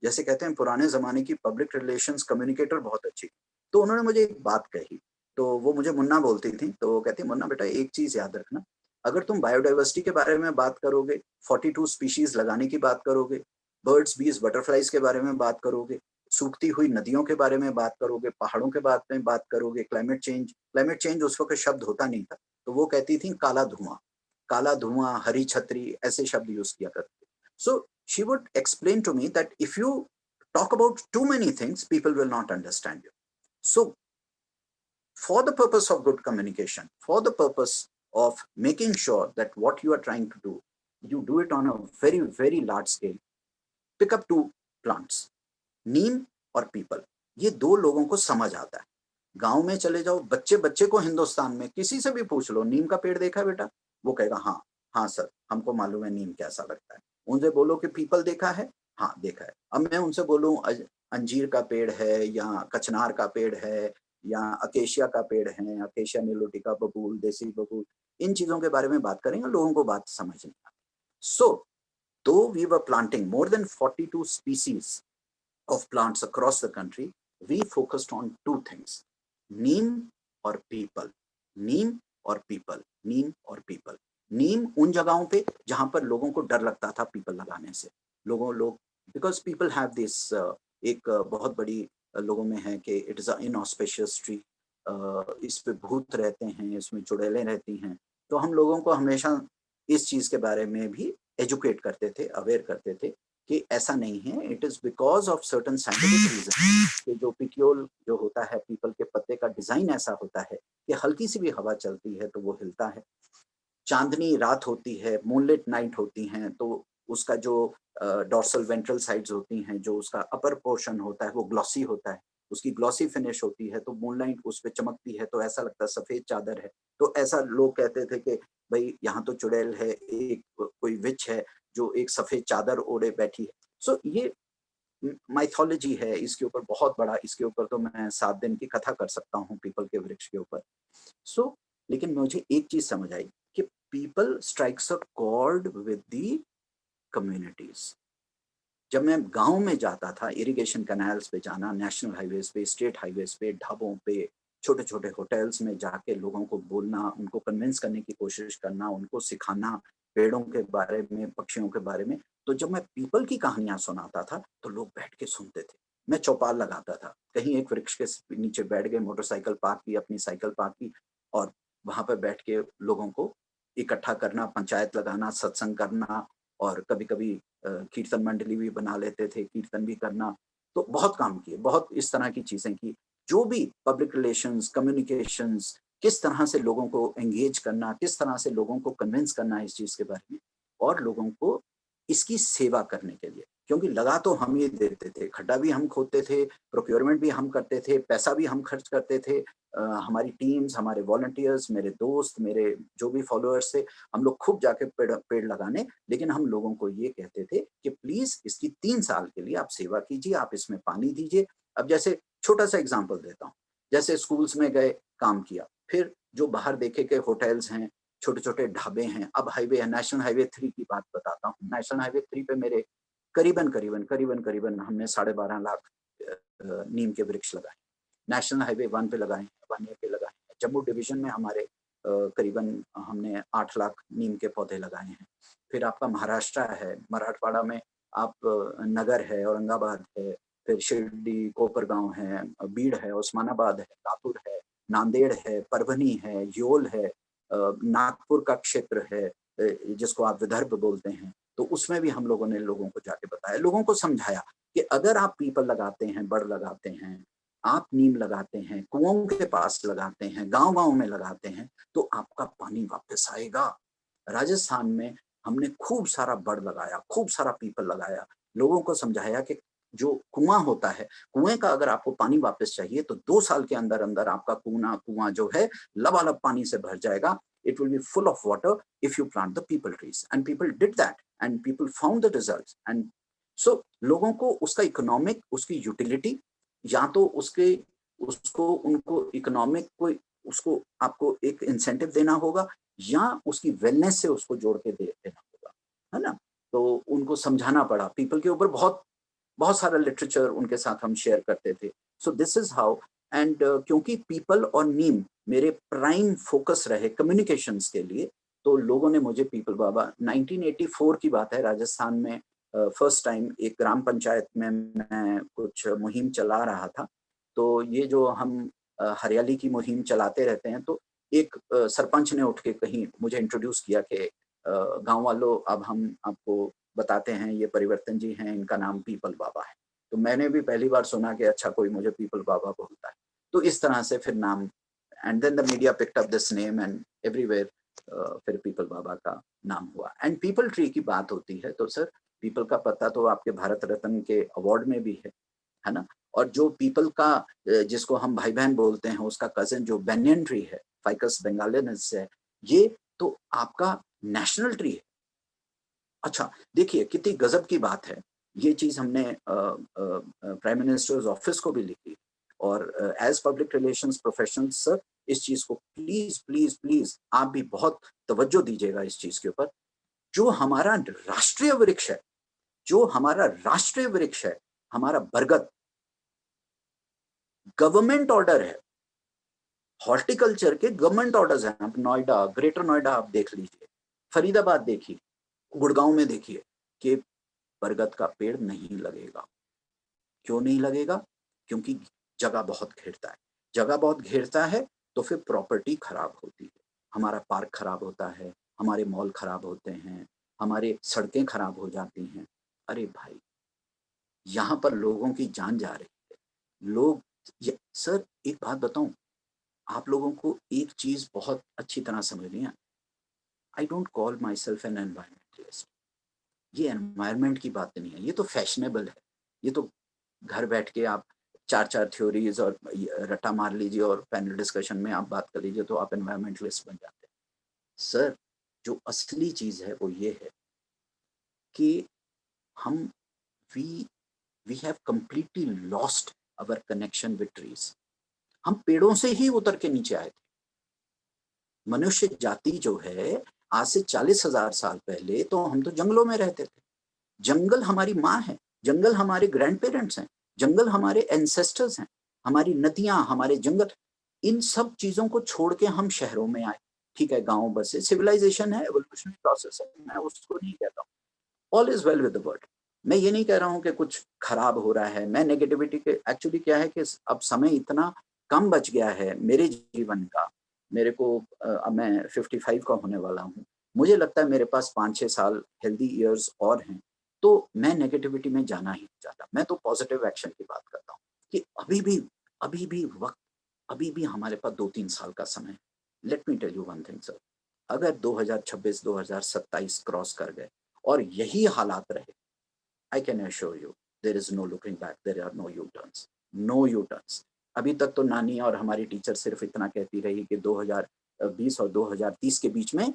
जैसे कहते हैं पुराने ज़माने की पब्लिक रिलेशंस कम्युनिकेटर बहुत अच्छी। तो उन्होंने मुझे एक बात कही, तो वो मुझे मुन्ना बोलती थी, तो वो कहती मुन्ना बेटा एक चीज़ याद रखना, अगर तुम बायोडायवर्सिटी के बारे में बात करोगे, 42 स्पीशीज़ लगाने की बात करोगे, बर्ड्स, बीज़, बटरफ्लाइज़ के बारे में बात करोगे, सूखती हुई नदियों के बारे में बात करोगे, पहाड़ों के बारे में बात करोगे, क्लाइमेट चेंज उस वक़्त शब्द होता नहीं था, तो वो कहती थी काला धुआं, हरी छतरी, ऐसे शब्द यूज़ किया करती। So she would explain to me that if you talk about too many things, people will not understand you. So, for the purpose of good communication, for the purpose of making sure that what you are trying to do, you do it on a very, very large scale, pick up two plants, नीम और people. ये दो लोगों को समझ आता है। गांव में चले जाओ, बच्चे बच्चे को हिंदुस्तान में किसी से भी पूछ लो, नीम का पेड़ देखा है बेटा? वो कहेगा हाँ, हाँ सर, हमको मालूम है नीम कैसा लगता है। उनसे बोलो कि पीपल देखा है? हाँ, देखा है। अब मैं उनसे बोलूँ अंजीर का पेड़ है या कचनार का पेड़ है या अकेशिया का पेड़ है, अकेशिया निलोटिका बबूल, देसी बबूल, इन चीज़ों के बारे में बात करेंगे, लोगों को बात समझ नहीं आती। So, though we were planting more than 42 species of plants across the country, we focused on two things, neem और पीपल, नीम और पीपल, नीम और पीपल। नीम उन जगहों पे जहां पर लोगों को डर लगता था पीपल लगाने से, लोग बिकॉज पीपल हैव दिस एक बहुत बड़ी लोगों में है कि it is a inauspicious tree, इस पे भूत रहते हैं, इसमें चुड़ैलें रहती हैं, तो हम लोगों को हमेशा इस चीज के बारे में भी एजुकेट करते थे, अवेयर करते थे कि ऐसा नहीं है, it is because of certain scientific reason कि जो पिक्योल जो होता है, पीपल के पत्ते का डिजाइन ऐसा होता है कि हल्की सी भी हवा चलती है तो वो हिलता है। चांदनी रात होती है, मूनलिट नाइट होती हैं, तो उसका जो डॉर्सल वेंट्रल साइड्स होती हैं, जो उसका अपर पोर्शन होता है वो ग्लॉसी होता है, उसकी ग्लॉसी फिनिश होती है, तो मूनलाइट उस पे चमकती है तो ऐसा लगता है सफेद चादर है। तो ऐसा लोग कहते थे कि भाई यहाँ तो चुड़ैल है, एक कोई विच है जो एक सफेद चादर ओढ़े बैठी है। सो ये माइथोलॉजी है, इसके ऊपर बहुत बड़ा, इसके ऊपर तो मैं 7 दिन की कथा कर सकता हूँ पीपल के वृक्ष के ऊपर। सो लेकिन मुझे एक चीज़ समझ आई कि people strikes a cord with the communities. जब मैं गाँव में जाता था, इरिगेशन कैनाल्स पे जाना, नेशनल हाइवेज़ पे, स्टेट हाइवेज़ पे, ढाबों पे, छोटे-छोटे होटल्स में जाके लोगों को बोलना, उनको कन्विंस करने की कोशिश करना, उनको सिखाना, पेड़ों के बारे में, पक्षियों के बारे में। तो जब मैं पीपल की कहानियाँ सुनाता था, तो लोग बैठ के सुनते थे। मैं चौपाल लगाता था, कहीं एक वृक्ष के नीचे बैठ गए, मोटरसाइकिल पार्क की, अपनी साइकिल पार्क की और वहाँ पे बैठ के लोगों को इकट्ठा करना, पंचायत लगाना, सत्संग करना और कभी-कभी कीर्तन मंडली भी बना लेते थे, कीर्तन भी करना, तो बहुत काम किए, बहुत इस तरह की चीज़ें की। जो भी पब्लिक रिलेशंस, कम्युनिकेशंस, किस तरह से लोगों को एंगेज करना, किस तरह से लोगों को कन्विंस करना इस चीज़ के बारे में और लोगों को इसकी सेवा करने के लिए। क्योंकि लगा तो हम ही देते थे, खड्डा भी हम खोदते थे, प्रोक्योरमेंट भी हम करते थे, पैसा भी हम खर्च करते थे। हमारी टीम्स, हमारे वॉलंटियर्स, मेरे दोस्त, मेरे जो भी फॉलोअर्स थे, हम लोग खूब जाके पेड़ पेड़ लगाने, लेकिन हम लोगों को ये कहते थे कि प्लीज़ इसकी 3 साल के लिए आप सेवा कीजिए, आप इसमें पानी दीजिए। अब जैसे छोटा-सा एग्ज़ाम्पल देता हूँ, जैसे स्कूल्स में गए, काम किया, फिर जो बाहर देखे के होटल्स हैं, छोटे-छोटे ढाबे हैं, अब हाईवे है, नेशनल हाईवे 3 की बात बताता हूँ। नेशनल हाईवे 3 पे मेरे करीबन हमने 12.5 लाख नीम के वृक्ष लगाए। नेशनल हाईवे 1 पे लगाए हैं, 1 ए पे लगाए हैं। जम्मू डिवीज़न में हमारे करीबन हमने 8 लाख नीम के पौधे लगाए हैं। फिर आपका महाराष्ट्र है, मराठवाड़ा में आप नगर है, औरंगाबाद है, फिर शिरडी, कोपरगाँव है, बीड है, उस्मानाबाद है, लातूर है, नांदेड़ है, परभनी है, योल है, नागपुर का क्षेत्र है, जिसको आप विदर्भ बोलते हैं, तो उसमें भी हम लोगों ने लोगों को जाके बताया, लोगों को समझाया कि अगर आप पीपल लगाते हैं, बड़ लगाते हैं, आप नीम लगाते हैं, कुओं के पास लगाते हैं, गांव-गांव में लगाते हैं, तो आपका पानी वापस आएगा। राजस्थान में हमने खूब सारा बड़ लगाया, खूब सारा पीपल लगाया, लोगों को समझाया कि जो कुआं होता है, कुएं का अगर आपको पानी वापस चाहिए तो 2 साल के अंदर अंदर आपका कुआं जो है लबालब पानी से भर जाएगा. It will be full of water if you plant the people trees. And people did that and people found the results. And so लोगों को उसका इकोनॉमिक, उसकी यूटिलिटी, या तो उसको उनको इकोनॉमिक कोई उसको आपको एक इंसेंटिव देना होगा, या उसकी वेलनेस से उसको जोड़ के देना होगा, है ना? तो उनको समझाना पड़ा. पीपल के ऊपर बहुत बहुत सारा लिटरेचर उनके साथ हम शेयर करते थे. So this is how. And क्योंकि पीपल और नीम मेरे प्राइम फोकस रहे कम्युनिकेशंस के लिए, तो लोगों ने मुझे पीपल बाबा 1984 की बात है, राजस्थान में फर्स्ट टाइम एक ग्राम पंचायत में मैं कुछ मुहिम चला रहा था. तो ये जो हम हरियाली की मुहिम चलाते रहते हैं, तो एक सरपंच ने उठ के कहीं मुझे इंट्रोड्यूस किया कि गांव वालों, अब हम आपको बताते हैं, ये परिवर्तन जी हैं, इनका नाम पीपल बाबा है. तो मैंने भी पहली बार सुना कि अच्छा कोई मुझे पीपल बाबा बोलता है. तो इस तरह से फिर नाम, and then the media picked up this name and everywhere फिर पीपल बाबा का नाम हुआ. एंड पीपल ट्री की बात होती है तो सर, पीपल का पत्ता तो आपके भारत रत्न के अवार्ड में भी है ना? और जो पीपल का जिसको हम भाई बहन बोलते हैं, उसका कजन जो बेनियन ट्री है, फाइकस बंगालिनस है, ये तो आपका नेशनल ट्री है. अच्छा, देखिए कितनी गजब की बात है. ये चीज़ हमने प्राइम मिनिस्टर्स ऑफिस को भी लिखी, और as public relations professionals sir, इस चीज़ को प्लीज प्लीज प्लीज आप भी बहुत तवज्जो दीजिएगा इस चीज़ के ऊपर. जो हमारा राष्ट्रीय वृक्ष है, जो हमारा राष्ट्रीय वृक्ष है, हमारा बरगद, गवर्नमेंट ऑर्डर है, हॉर्टिकल्चर के गवर्नमेंट ऑर्डर्स हैं. आप नोएडा, ग्रेटर नोएडा आप देख लीजिए, फरीदाबाद देखिए, गुड़गांव में देखिए कि बरगद का पेड़ नहीं लगेगा. क्यों नहीं लगेगा? क्योंकि जगह बहुत घेरता है. जगह बहुत घेरता है तो फिर प्रॉपर्टी खराब होती है. हमारा पार्क खराब होता है, हमारे मॉल खराब होते हैं, हमारे सड़कें खराब हो जाती हैं. अरे भाई, यहाँ पर लोगों की जान जा रही है. लोग सर, एक बात बताऊं, आप लोगों को एक चीज बहुत अच्छी तरह समझनी है. I don't call my self N environmentalist. ये एनवायरमेंट की बात नहीं है, ये तो फैशनेबल है. ये तो घर बैठ के आप चार चार थ्योरीज और रट्टा मार लीजिए और पैनल डिस्कशन में आप बात कर लीजिए तो आप एनवायरमेंटलिस्ट बन जाते हैं. सर, जो असली चीज है वो ये है कि हम we we have completely lost our connection with trees. हम पेड़ों से ही उतर के नीचे आए थे. मनुष्य जाति जो है, आज से 40,000 साल पहले तो हम तो जंगलों में रहते थे. जंगल हमारी माँ है, जंगल हमारे ग्रैंड पेरेंट्स हैं, जंगल हमारे एंसेस्टर्स हैं, हमारी नदियां, हमारे जंगल, इन सब चीजों को छोड़ के हम शहरों में आए. ठीक है, गांव बसे, सिविलाइजेशन है, एवोल्यूशनरी प्रोसेस है, मैं उसको नहीं कहता हूँ. All is well with the world. मैं ये नहीं कह रहा हूँ कि कुछ खराब हो रहा है. मैं नेगेटिविटी के, एक्चुअली क्या है कि अब समय इतना कम बच गया है मेरे जीवन का. मेरे को अब मैं 55 का होने वाला हूँ. मुझे लगता है मेरे पास 5-6 साल हेल्दी ईयर्स और हैं. तो मैं नेगेटिविटी में जाना ही नहीं चाहता. मैं तो पॉजिटिव एक्शन की बात करता हूँ कि अभी भी वक्त, अभी भी हमारे पास 2-3 साल का समय है. Let me tell you one thing sir, अगर 2026 2027 क्रॉस कर गए और यही हालात रहे, I can assure you there is no looking back, there are no U turns, no U turns. अभी तक तो नानी और हमारी टीचर सिर्फ इतना कहती रही कि 2020 और 2030 के बीच में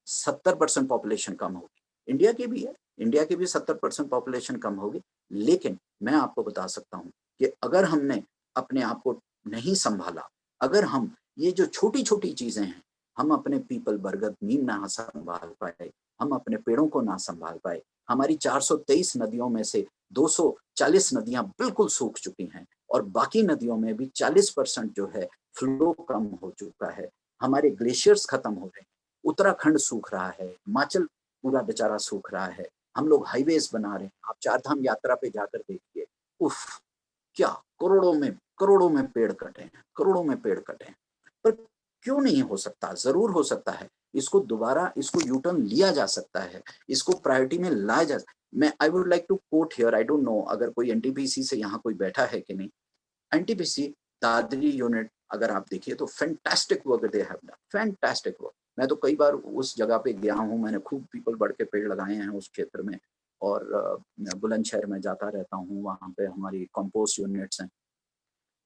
70% पॉपुलेशन कम होगी. इंडिया की भी है, इंडिया की भी 70% पॉपुलेशन कम होगी. लेकिन मैं आपको बता सकता हूँ कि अगर हमने अपने आप को नहीं संभाला, अगर हम ये जो छोटी छोटी चीजें हैं, हम अपने पीपल, बरगद, नीम ना संभाल पाए, हम अपने पेड़ों को ना संभाल पाए, हमारी 423 नदियों में से 240 नदियां बिल्कुल सूख चुकी हैं और बाकी नदियों में भी 40% जो है फ्लो कम हो चुका है. हमारे ग्लेशियर्स खत्म हो रहे हैं, उत्तराखंड सूख रहा है, हिमाचल पूरा बेचारा सूख रहा है, हम लोग हाईवेज बना रहे हैं. आप चार धाम यात्रा पे जाकर देखिए, उफ, क्या करोड़ों में पेड़ कटे हैं, करोड़ों में पेड़ कटे हैं. पर क्यों नहीं हो सकता? जरूर हो सकता है। इसको दोबारा, इसको यू टर्न लिया जा सकता है, इसको प्रायोरिटी में लाया जा। मैं I would like to quote here, I don't know अगर कोई एनटीपीसी से यहाँ कोई बैठा है कि नहीं। एनटीपीसी दादरी यूनिट अगर आप देखिए तो fantastic work they have done, fantastic work. मैं तो कई बार उस जगह पे गया हूँ, मैंने खूब पीपल बढ़ के पेड़ लगाए हैं उस क्षेत्र में, और बुलंदशहर में जाता रहता हूँ, वहाँ पे हमारी कंपोस्ट यूनिट्स हैं।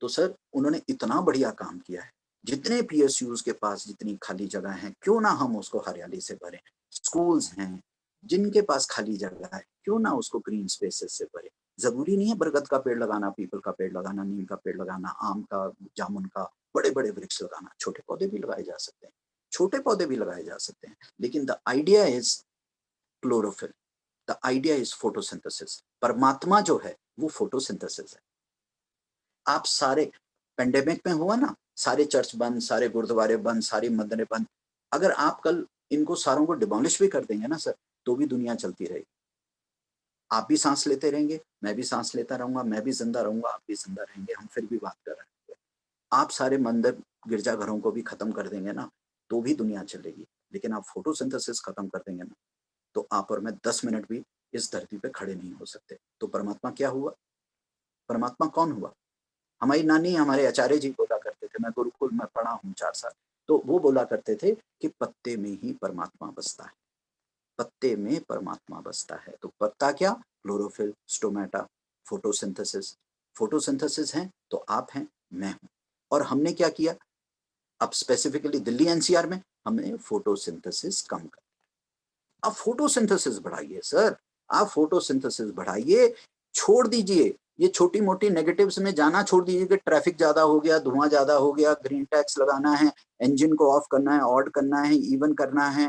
तो सर उन्होंने इतना बढ़िया काम किया है। जितने पीएसयूज के पास जितनी खाली जगह है, क्यों ना हम उसको हरियाली से भरें। स्कूल्स हैं जिनके पास खाली जगह है, क्यों ना उसको ग्रीन स्पेसेस से भरें। जरूरी नहीं है बरगद का पेड़ लगाना, पीपल का पेड़ लगाना, नीम का पेड़ लगाना, आम का, जामुन का, बड़े बड़े वृक्ष लगाना। छोटे पौधे भी लगाए जा सकते हैं, छोटे पौधे भी लगाए जा सकते हैं। लेकिन the idea is chlorophyll, the idea is photosynthesis. परमात्मा जो है वो फोटोसिंथेसिस है। आप सारे पेंडेमिक में हुआ ना, सारे चर्च बंद, सारे गुरुद्वारे बंद, सारी मंदिरें बंद। अगर आप कल इनको सारों को डिमोलिश भी कर देंगे ना सर, तो भी दुनिया चलती रहेगी। आप भी सांस लेते रहेंगे, मैं भी सांस लेता रहूंगा, मैं भी जिंदा रहूंगा, आप भी जिंदा रहेंगे, हम फिर भी बात कर रहे हैं। आप सारे मंदिर गिरजाघरों को भी खत्म कर देंगे ना, तो भी दुनिया चलेगी। लेकिन आप फोटोसिंथेसिस खत्म कर देंगे ना, तो आप और मैं 10 मिनट भी इस धरती पे खड़े नहीं हो सकते। तो परमात्मा क्या हुआ? परमात्मा कौन हुआ? हमारी नानी, हमारे आचार्य जी बोला करते थे, मैं गुरुकुल में पढ़ा हूँ 4 साल, तो वो बोला करते थे कि पत्ते में ही परमात्मा बसता है, पत्ते में परमात्मा बसता है। तो पत्ता क्या? Chlorophyll, stomata, photosynthesis. फोटोसिंथेसिस है तो आप हैं, मैं हूं। और हमने क्या किया? अब स्पेसिफिकली दिल्ली एनसीआर में हमने फोटोसिंथेसिस कम कर, आप फोटोसिंथेसिस बढ़ाइए सर, आप फोटोसिंथेसिस बढ़ाइए। छोड़ दीजिए ये छोटी मोटी नेगेटिव्स में जाना, छोड़ दीजिए कि ट्रैफिक ज्यादा हो गया, धुआं ज्यादा हो गया, ग्रीन टैक्स लगाना है, इंजन को ऑफ करना है, ऑड करना है, इवन करना है।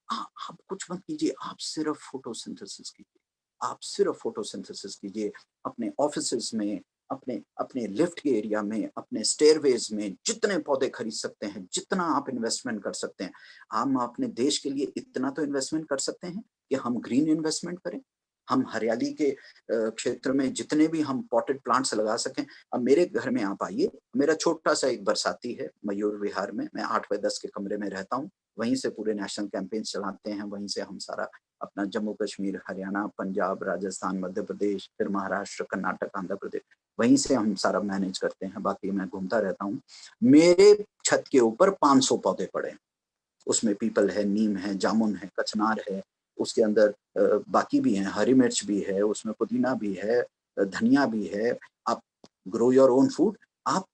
आप कुछ मत कीजिए, आप सिर्फ फोटोसिंथेसिस कीजिए, आप सिर्फ फोटोसिंथेसिस कीजिए। अपने ऑफिसेस में, अपने अपने लिफ्ट के एरिया में, अपने स्टेयरवेज में जितने पौधे खरीद सकते हैं, जितना आप इन्वेस्टमेंट कर सकते हैं। हम अपने देश के लिए इतना तो इन्वेस्टमेंट कर सकते हैं कि हम ग्रीन इन्वेस्टमेंट करें, हम हरियाली के क्षेत्र में जितने भी हम पॉटेड प्लांट्स लगा सकें। अब मेरे घर में आप आइए, मेरा छोटा सा एक बरसाती है मयूर विहार में, मैं 8 बाय 10 के कमरे में रहता हूँ, वहीं से पूरे नेशनल कैंपेन चलाते हैं, वहीं से हम सारा अपना जम्मू कश्मीर, हरियाणा, पंजाब, राजस्थान, मध्य प्रदेश, फिर महाराष्ट्र, कर्नाटक, आंध्र प्रदेश, वहीं से हम सारा मैनेज करते हैं। बाकी मैं घूमता रहता हूँ। मेरे छत के ऊपर 500 पौधे पड़े हैं, उसमें पीपल है, नीम है, जामुन है, कचनार है, उसके अंदर बाकी भी हैं, हरी मिर्च भी है, उसमें पुदीना भी है, धनिया भी है। आप ग्रो योर ओन फूड। आप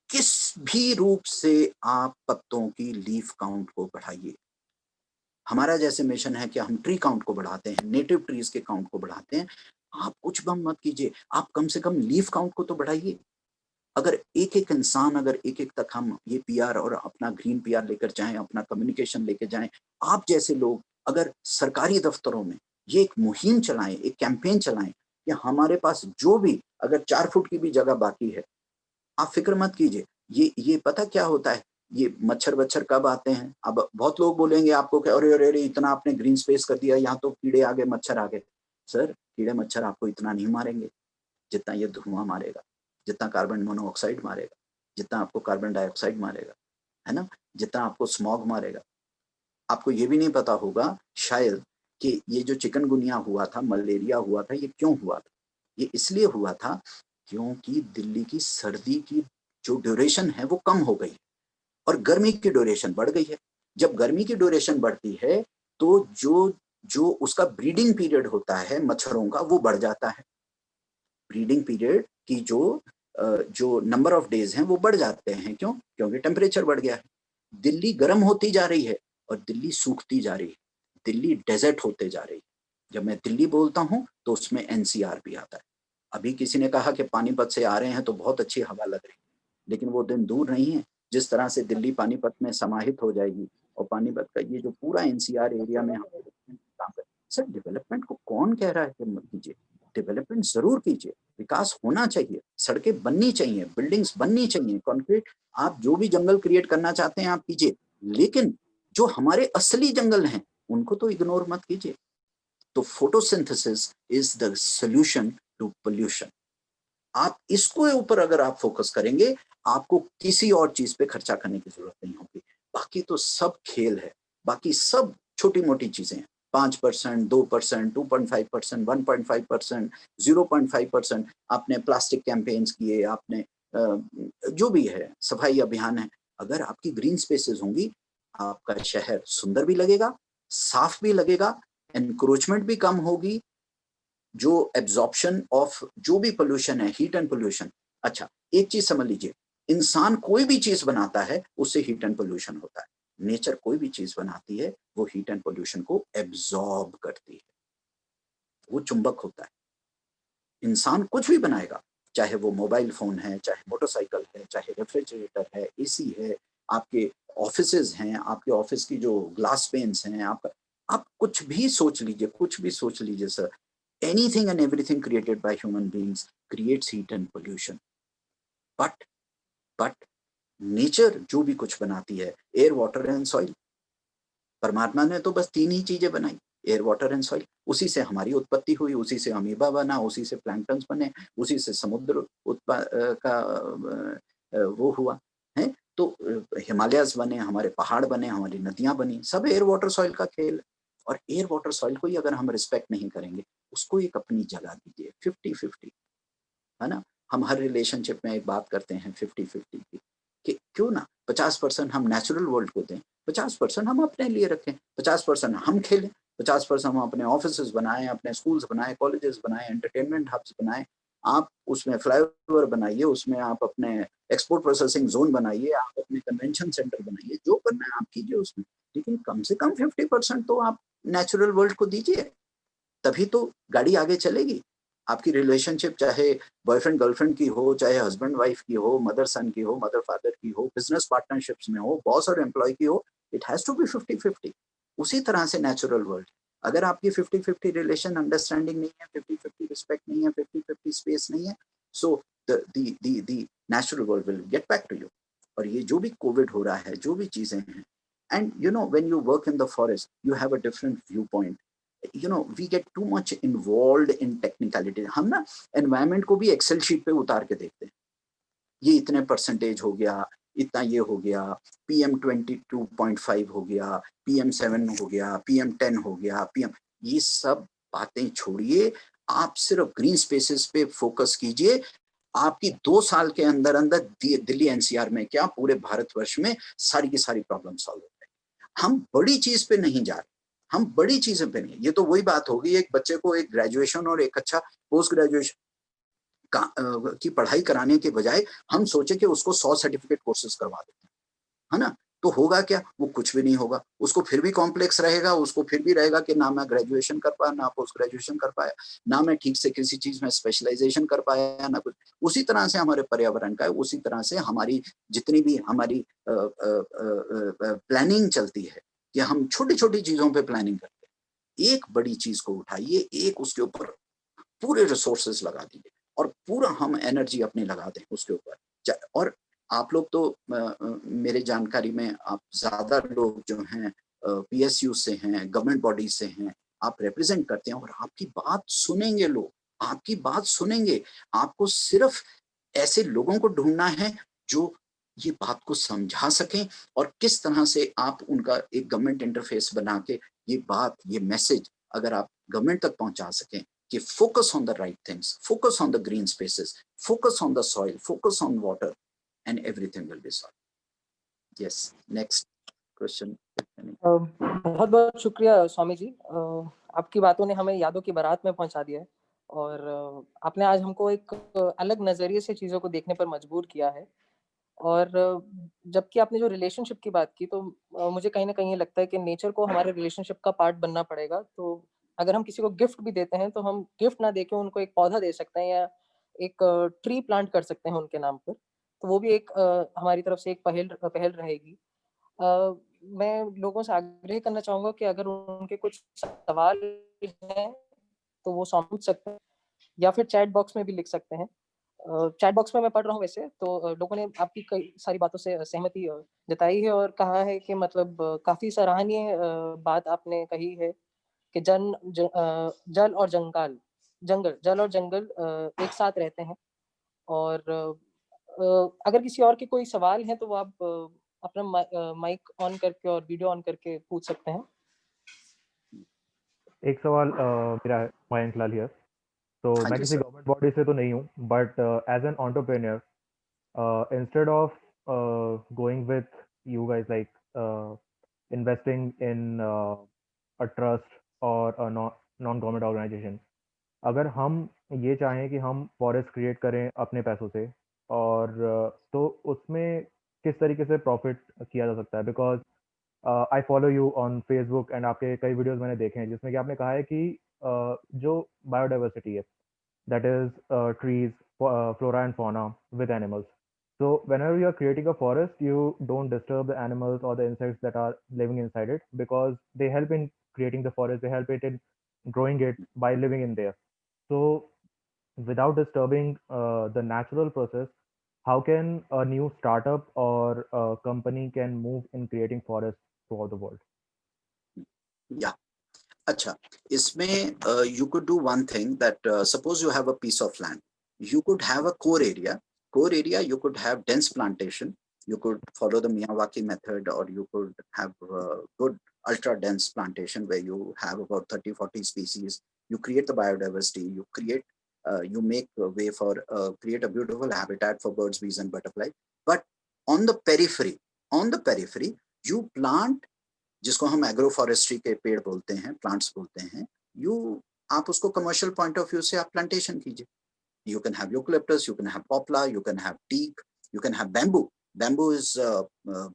किस भी रूप से आप पत्तों की लीफ काउंट को बढ़ाइए। हमारा जैसे मिशन है कि हम ट्री काउंट को बढ़ाते हैं, नेटिव ट्रीज के काउंट को बढ़ाते हैं। आप कुछ बम मत कीजिए, आप कम से कम लीफ काउंट को तो बढ़ाइए। अगर एक एक इंसान, अगर एक एक तक हम ये पीआर और अपना ग्रीन पीआर लेकर जाएं, अपना कम्युनिकेशन लेकर जाएं, आप जैसे लोग अगर सरकारी दफ्तरों में ये एक मुहिम चलाएं, एक कैंपेन चलाएं कि हमारे पास जो भी अगर 4 फुट की भी जगह बाकी है, आप फिक्र मत कीजिए। ये पता क्या होता है, ये मच्छर वच्छर कब आते हैं? अब बहुत लोग बोलेंगे आपको कि अरे अरे अरे इतना आपने ग्रीन स्पेस कर दिया, यहाँ तो कीड़े आ गए, मच्छर आ गए। सर कीड़े मच्छर आपको इतना नहीं मारेंगे जितना ये धुआं मारेगा, जितना कार्बन मोनोऑक्साइड मारेगा, जितना आपको कार्बन डाइऑक्साइड मारेगा, है ना, जितना आपको स्मॉग मारेगा। आपको ये भी नहीं पता होगा शायद कि ये जो चिकनगुनिया हुआ था, मलेरिया हुआ था, ये क्यों हुआ था? ये इसलिए हुआ था क्योंकि दिल्ली की सर्दी की जो ड्यूरेशन है वो कम हो गई और गर्मी की ड्यूरेशन बढ़ गई है। जब गर्मी की ड्यूरेशन बढ़ती है तो जो जो उसका ब्रीडिंग पीरियड होता है मच्छरों का, वो बढ़ जाता है। ब्रीडिंग पीरियड की जो नंबर ऑफ डेज हैं वो बढ़ जाते हैं। क्यों? क्योंकि टेम्परेचर बढ़ गया है। दिल्ली गर्म होती जा रही है और दिल्ली सूखती जा रही है, दिल्ली डेजर्ट होते जा रही है। जब मैं दिल्ली बोलता हूँ तो उसमें एनसीआर भी आता है। अभी किसी ने कहा कि पानीपत से आ रहे हैं तो बहुत अच्छी हवा लग रही है, लेकिन वो दिन दूर नहीं है जिस तरह से दिल्ली पानीपत में समाहित हो जाएगी और पानीपत का ये जो पूरा एनसीआर एरिया में हम काम करें। सर डेवलपमेंट को कौन कह रहा है कि मत कीजिए? डेवलपमेंट जरूर कीजिए, विकास होना चाहिए, सड़कें बननी चाहिए, बिल्डिंग्स बननी चाहिए, कंक्रीट, आप जो भी जंगल क्रिएट करना चाहते हैं आप कीजिए, लेकिन जो हमारे असली जंगल हैं उनको तो इग्नोर मत कीजिए। तो photosynthesis is the solution to pollution. आप इसको ऊपर अगर आप फोकस करेंगे, आपको किसी और चीज पे खर्चा करने की जरूरत नहीं होगी। बाकी तो सब खेल है, बाकी सब छोटी मोटी चीजें हैं। 5%, 2%, 2.5%, 1.5%, 0.5%। आपने प्लास्टिक कैंपेन्स किए, आपने जो भी है, सफाई अभियान है। अगर आपकी ग्रीन स्पेसेस होंगी, आपका शहर सुंदर भी लगेगा, साफ भी लगेगा, एनक्रोचमेंट भी कम होगी, जो एब्जॉर्प्शन ऑफ जो भी पोल्यूशन है, हीट एंड पोल्यूशन। अच्छा, एक चीज समझ लीजिए, इंसान कोई भी चीज बनाता है उससे हीट एंड पोल्यूशन होता है। नेचर कोई भी चीज बनाती है वो हीट एंड पोल्यूशन को एब्जॉर्ब करती है, वो चुंबक होता है। इंसान कुछ भी बनाएगा, चाहे वो मोबाइल फोन है, चाहे मोटरसाइकिल है, चाहे रेफ्रिजरेटर है, एसी है, आपके ऑफिसेज हैं, आपके ऑफिस की जो ग्लास पेन्स हैं, आप कुछ भी सोच लीजिए, कुछ भी सोच लीजिए sir. Anything and everything created by human beings creates heat and pollution. But nature जो भी कुछ बनाती है, एयर, वाटर एंड सॉइल, परमात्मा ने तो बस 3 ही चीजें बनाई, एयर, वाटर एंड सॉइल। उसी से हमारी उत्पत्ति हुई, उसी से अमीबा बना, उसी से प्लैंक्टन्स बने, उसी से समुद्र का वो हुआ है। तो हिमालयस बने, हमारे पहाड़ बने, हमारी नदियां बनी, सब एयर, वाटर, सॉइल का खेल। और एयर, वाटर, सॉइल को ही अगर हम रिस्पेक्ट नहीं करेंगे, उसको एक अपनी जगह दीजिए, 50-50, है ना। हम हर रिलेशनशिप में एक बात करते हैं 50-50 की, कि क्यों ना 50% हम नेचुरल वर्ल्ड को दें, 50% हम अपने लिए रखें, 50% हम खेलें, 50% हम अपने ऑफिस बनाएं, अपने स्कूल्स बनाएं, कॉलेजेस बनाएं, एंटरटेनमेंट हब्स बनाएं। आप उसमें फ्लाईओवर बनाइए, उसमें आप अपने एक्सपोर्ट प्रोसेसिंग जोन बनाइए, आप अपने कन्वेंशन सेंटर बनाइए, जो करना है आप कीजिए उसमें। लेकिन कम से कम 50% तो आप नेचुरल वर्ल्ड को दीजिए, तभी तो गाड़ी आगे चलेगी। आपकी रिलेशनशिप चाहे बॉयफ्रेंड गर्लफ्रेंड की हो, चाहे हस्बैंड वाइफ की हो, मदर सन की हो, मदर फादर की हो, बिजनेस पार्टनरशिप्स में हो, बॉस और एम्प्लॉय की हो, इट हैज टू बी 50-50। उसी तरह से नेचुरल वर्ल्ड, अगर आपकी 50-50 रिलेशन अंडरस्टैंडिंग नहीं है, 50-50 रिस्पेक्ट नहीं है, 50-50 स्पेस नहीं है, so the natural world will get back to you. और ये जो भी कोविड हो रहा है, जो भी चीजें हैं, and you know when you work in the forest you have a different view point. we get too much involved in technicality। हम ना एनवायरमेंट को भी एक्सेल शीट पे उतार के देखते हैं, ये इतने परसेंटेज हो गया, इतना ये हो गया, PM22.5 हो गया, PM7 हो गया, PM10 हो गया, ये सब बातें छोड़िए, आप सिर्फ ग्रीन स्पेसेस पे फोकस कीजिए। आपकी 2 साल के अंदर अंदर दिल्ली एनसीआर में क्या पूरे भारतवर्ष में सारी की सारी प्रॉब्लम सॉल्व हो जाएगी। हम बड़ी चीज पे नहीं जा रहे, हम बड़ी चीजें पे नहीं। ये तो वही बात होगी, एक बच्चे को एक ग्रेजुएशन और एक अच्छा पोस्ट ग्रेजुएशन की पढ़ाई कराने के बजाय हम सोचे कि उसको 100 सर्टिफिकेट कोर्सेज करवा देते हैं, है ना। तो होगा क्या, वो कुछ भी नहीं होगा, उसको फिर भी कॉम्प्लेक्स रहेगा, उसको फिर भी रहेगा कि ना मैं ग्रेजुएशन कर पाया, ना पोस्ट ग्रेजुएशन कर पाया, ना मैं ठीक से किसी चीज में स्पेशलाइजेशन कर पाया, ना कुछ। उसी तरह से हमारे पर्यावरण का है, उसी तरह से हमारी जितनी भी हमारी प्लानिंग चलती है, कि हम छोटी छोटी चीजों पे प्लानिंग करते हैं। एक बड़ी चीज को उठाइए, एक उसके ऊपर पूरे रिसोर्सेज लगा दीजिए, और पूरा हम एनर्जी अपनी लगा दें उसके ऊपर। और आप लोग तो मेरे जानकारी में आप ज्यादा लोग जो हैं PSU से हैं, गवर्नमेंट बॉडी से हैं, आप रिप्रेजेंट करते हैं, और आपकी बात सुनेंगे लोग, आपकी बात सुनेंगे। आपको सिर्फ ऐसे लोगों को ढूंढना है जो ये बात को समझा सकें, और किस तरह से आप उनका एक गवर्नमेंट इंटरफेस बना के ये बात, ये मैसेज अगर आप गवर्नमेंट तक पहुंचा सकें कि focus on the right things, focus on the green spaces, focus on the soil, focus on water, and everything will be solved. Yes, next question. बहुत बहुत शुक्रिया स्वामी जी। आपकी बातों ने हमें यादों की बारात में पहुंचा दिया है, और आपने आज हमको एक अलग नजरिए से चीजों को देखने पर मजबूर किया है। और जबकि आपने जो रिलेशनशिप की बात की, तो मुझे कहीं ना कहीं ये लगता है कि नेचर को हमारे रिलेशनशिप का पार्ट बनना पड़ेगा। तो अगर हम किसी को गिफ्ट भी देते हैं तो हम गिफ्ट ना देके उनको एक पौधा दे सकते हैं, या एक ट्री प्लांट कर सकते हैं उनके नाम पर। तो वो भी एक हमारी तरफ से एक पहल पहल रहेगी। मैं लोगों से आग्रह करना चाहूंगा कि अगर उनके कुछ सवाल हैं तो वो पूछ सकते हैं, या फिर चैट बॉक्स में भी लिख सकते हैं। चैट बॉक्स में मैं पढ़ रहा हूँ वैसे तो लोगों ने आपकी कई सारी बातों से सहमति जताई है, और कहा है कि मतलब काफी सराहनीय बात आपने कही है कि जल और जंगल एक साथ रहते हैं। और अगर किसी और के कोई सवाल हैं तो वो आप अपना माइक ऑन करके और वीडियो ऑन करके पूछ सकते हैं। एक सवाल मेरा है, मयंक लाल हियर। तो हाँ मैं जी किसी सर। गवर्नमेंट बॉडी से तो नहीं हूँ, but as an entrepreneur, instead of going with you guys, like investing in a trust or a non-government organization, अगर हम ये चाहें कि हम फॉरेस्ट क्रिएट करें अपने पैसों से, और तो उसमें किस तरीके से प्रॉफिट किया जा सकता है? Because I follow you on Facebook and आपके कई वीडियोस मैंने देखे हैं जिसमें कि आपने कहा है कि जो बायोडाइवर्सिटी है, that is trees, flora and fauna with animals. So whenever you are creating a forest, you don't disturb the animals or the insects that are living inside it, because they help in creating the forest. They help it in growing it by living in there. So without disturbing the natural process, how can a new startup or a company can move in creating forests throughout the world? या अच्छा, इसमें you could do one thing that suppose you have a piece of land, you could have a core area. Core area, you could have dense plantation. You could follow the Miyawaki method, or you could have good ultra dense plantation where you have about 30-40 species. You create the biodiversity. You create, you make a way for create a beautiful habitat for birds, bees, and butterflies. But on the periphery, you plant, जिसको हम agro forestry के पेड़ बोलते हैं, plants बोलते हैं, आप उसको कमर्शियल पॉइंट ऑफ व्यू से आप प्लांटेशन कीजिए. You can have eucalyptus, you can have poplar, you can have teak, you can have bamboo. Bamboo is a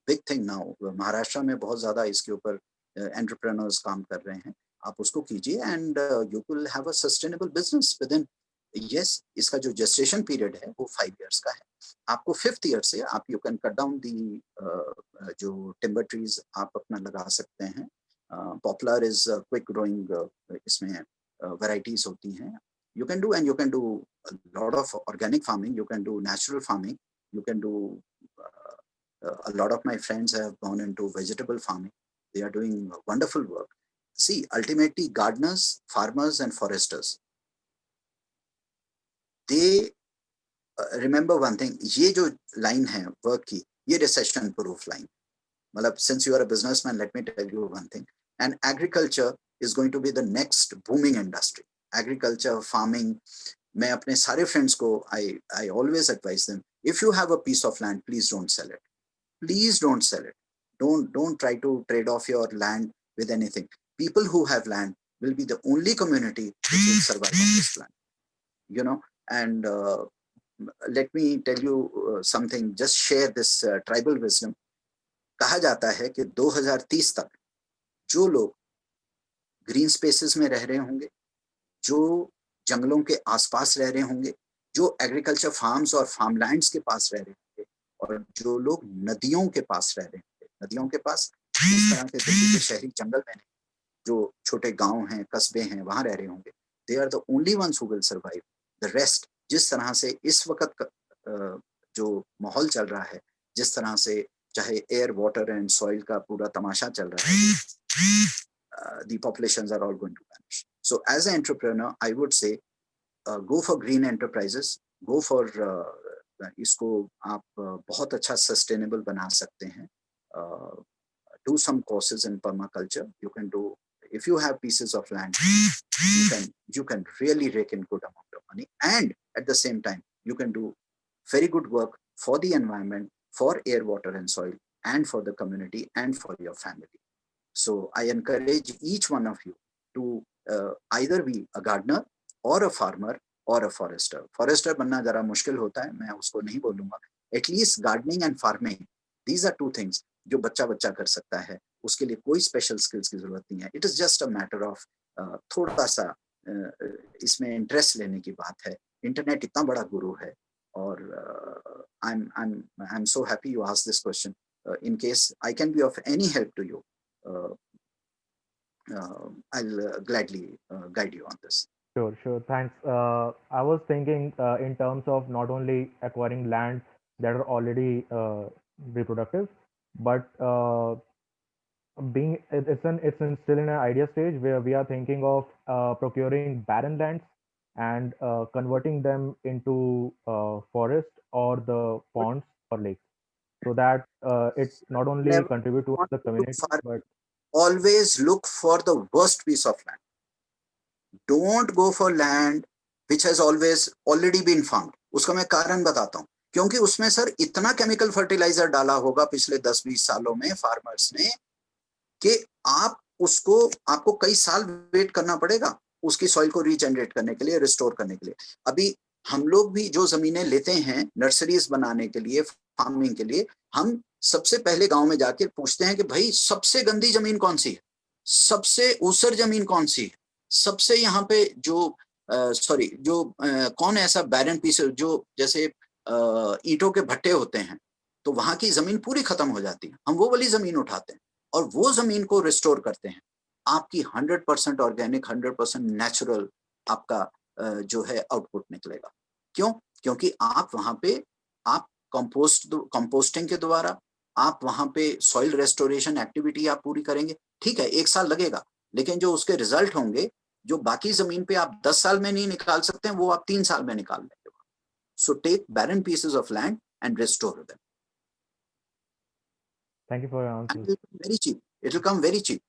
big thing now. Maharashtra में बहुत ज्यादा इसके ऊपर एंटरप्रेन्योर्स काम कर रहे हैं. आप उसको कीजिए and you will have a sustainable business with in. Yes, इसका जो जेस्टेशन पीरियड है वो 5 years का है. आपको 5th year से आप you can cut down the जो टिम्बर ट्रीज आप अपना लगा सकते हैं. पॉपुलर इज क्विक ग्रोइंग, इसमें वैरायटीज होती हैं. You can do, and you can do a lot of organic farming. You can do natural farming. You can do a lot of my friends have gone into vegetable farming. They are doing wonderful work. See, ultimately, gardeners, farmers, and foresters, they remember one thing. ये जो line है work की, ये recession proof line. मतलब, since you are a businessman, let me tell you one thing. And agriculture is going to be the next booming industry. Agriculture, farming. मैं अपने सारे friends को I always advise them, if you have a piece of land, please don't sell it. Please don't sell it. Don't try to trade off your land with anything. People who have land will be the only community which will survive on this land. You know, and let me tell you something. Just share this tribal wisdom. कहा जाता है कि 2030 तक जो लोग green spaces में रह रहे होंगे, जो जंगलों के आसपास रह रहे होंगे, जो एग्रीकल्चर फार्म्स और फार्मलैंड्स के पास रह रहे होंगे, और जो लोग नदियों के पास रह रहे होंगे, नदियों के पास इस तरह के दिल्ली के शहरी जंगल में नहीं, जो छोटे गांव हैं, कस्बे हैं, वहां रह रहे होंगे, they are the only ones who will survive. The rest, जिस तरह से इस वक्त जो माहौल चल रहा है, जिस तरह से चाहे एयर, वाटर एंड सॉइल का पूरा तमाशा चल रहा है, the populations are all going to vanish. So as an entrepreneur, I would say go for green enterprises, go for इसको आप बहुत अच्छा सस्टेनेबल बना सकते हैं. Do some courses in permaculture. You can do, if you have pieces of land, you can really rake in good amount of money, and at the same time you can do very good work for the environment, for air, water and soil, and for the community and for your family. So I encourage each one of you to either be a gardener or a farmer or a forester. Forester बनना जरा मुश्किल होता है, मैं उसको नहीं बोलूँगा. At least gardening and farming, these are two things जो बच्चा बच्चा कर सकता है. उसके लिए कोई स्पेशल स्किल्स की जरूरत नहीं है. It is just a matter of थोड़ा सा इसमें इंटरेस्ट लेने की बात है. इंटरनेट इतना बड़ा गुरु है, और I'm so happy you asked this question. In case I can be of any help to you, I'll gladly guide you on this. Sure. Thanks. I was thinking in terms of not only acquiring land that are already reproductive, but it's still in an idea stage where we are thinking of procuring barren lands and converting them into forest or the ponds or lakes, so that it not only Never contribute towards want the to look community far. but Always look for the worst piece of land. Don't go for land which has always already been found. उसका मैं कारण बताता हूँ, क्योंकि उसमें sir इतना chemical fertiliser डाला होगा पिछले 10-20 सालों में फार्मर्स ने कि आपको कई साल वेट करना पड़ेगा उसकी सॉइल को रीजनरेट करने के लिए, रिस्टोर करने के लिए। अभी हम लोग भी जो जमीनें लेते हैं नर्सरीज बनाने के लिए, फार्मिंग के लिए, हम सबसे पहले गांव में जाके पूछते हैं कि भाई सबसे गंदी जमीन कौन सी है, सबसे ऊसर जमीन कौन सी है, सबसे यहाँ पे जो कौन ऐसा बैरन पीस जो जैसे ईंटों के भट्टे होते हैं, तो वहां की जमीन पूरी खत्म हो जाती है। हम वो वाली जमीन उठाते हैं और वो जमीन को रिस्टोर करते हैं। आपकी 100% ऑर्गेनिक, 100% नेचुरल आपका जो है आउटपुट निकलेगा। क्यों? क्योंकि आप वहां पे आप कंपोस्टिंग के द्वारा आप वहां पे सॉइल रेस्टोरेशन एक्टिविटी आप पूरी करेंगे। ठीक है, 1 साल लगेगा, लेकिन जो उसके रिजल्ट होंगे, जो बाकी जमीन पे आप 10 साल में नहीं निकाल सकते हैं, वो आप 3 साल में निकाल लेंगे। So take barren pieces of land and restore them. thank you for your And answers. it will come very cheap. It will come very cheap.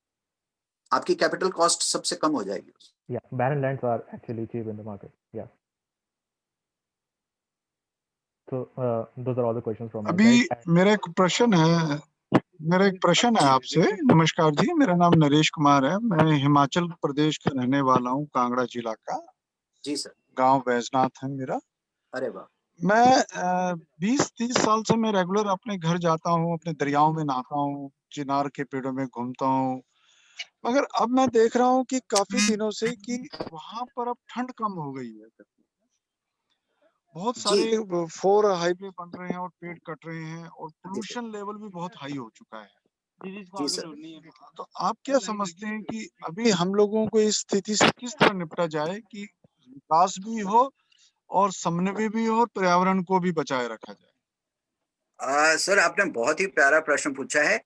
आपकी कैपिटल कॉस्ट सबसे कम हो जाएगी। Yeah, barren lands are actually cheap in the market. Yeah. So those are all the questions from my अभी side. मेरा एक प्रश्न है आपसे। नमस्कार जी, मेरा नाम नरेश कुमार है, मैं हिमाचल प्रदेश का रहने वाला हूँ, कांगड़ा जिला का। जी सर। गांव बैजनाथ है मेरा। अरे वाह। मैं 20-30 साल से मैं रेगुलर अपने घर जाता हूँ, अपने दरियाओं में नहाता हूँ, चिनार के पेड़ों में घूमता हूँ, मगर अब मैं देख रहा हूँ कि काफी दिनों से कि वहां पर अब ठंड कम हो गई है। बहुत सारे 4 हाईवे बन रहे हैं और पेड़ कट रहे हैं और पोल्यूशन लेवल भी बहुत हाई हो चुका है। जी सर। तो आप क्या समझते हैं कि अभी हम लोगों को इस स्थिति से किस तरह निपटा जाए कि विकास भी हो और समन्वय भी हो और पर्यावरण को भी बचाए रखा जाए? सर आपने बहुत ही प्यारा प्रश्न पूछा है।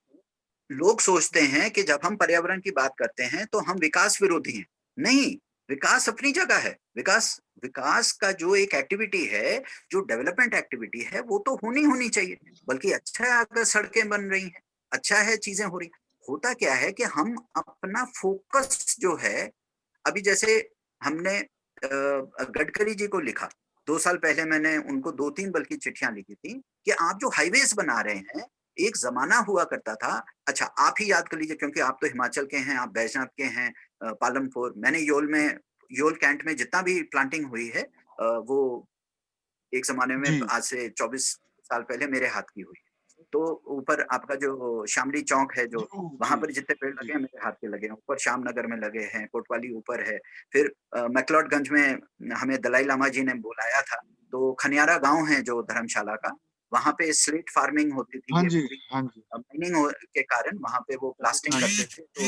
लोग सोचते हैं कि जब हम पर्यावरण की बात करते हैं तो हम विकास विरोधी हैं। नहीं, विकास अपनी जगह है। विकास का जो एक एक्टिविटी है, जो डेवलपमेंट एक्टिविटी है, वो तो होनी चाहिए। बल्कि अच्छा है अगर सड़कें बन रही हैं, अच्छा है चीजें हो रही। होता क्या है कि हम अपना फोकस जो है, अभी जैसे हमने गडकरी जी को लिखा 2 साल पहले, मैंने उनको 2-3 बल्कि चिट्ठियां लिखी थी कि आप जो हाईवेज बना रहे हैं, एक जमाना हुआ करता था। अच्छा, आप ही याद कर लीजिए, क्योंकि आप तो हिमाचल के हैं, आप बैजनाथ के हैं, पालमपुर। मैंने योल कैंट में जितना भी प्लांटिंग हुई है, वो एक जमाने में आज से 24 साल पहले मेरे हाथ की हुई। तो ऊपर आपका जो शामली चौक है, जो वहां पर जितने पेड़ लगे हैं मेरे हाथ के लगे हैं। ऊपर श्यामनगर में लगे हैं, कोटवाली ऊपर है। फिर मैक्लोडगंज में हमें दलाई लामा जी ने बुलाया था, तो खनियारा गांव है जो धर्मशाला का, वहां पे स्लेट फार्मिंग होती थी। ये पूरी माइनिंग के कारण वहां पे वो ब्लास्टिंग करते थे, तो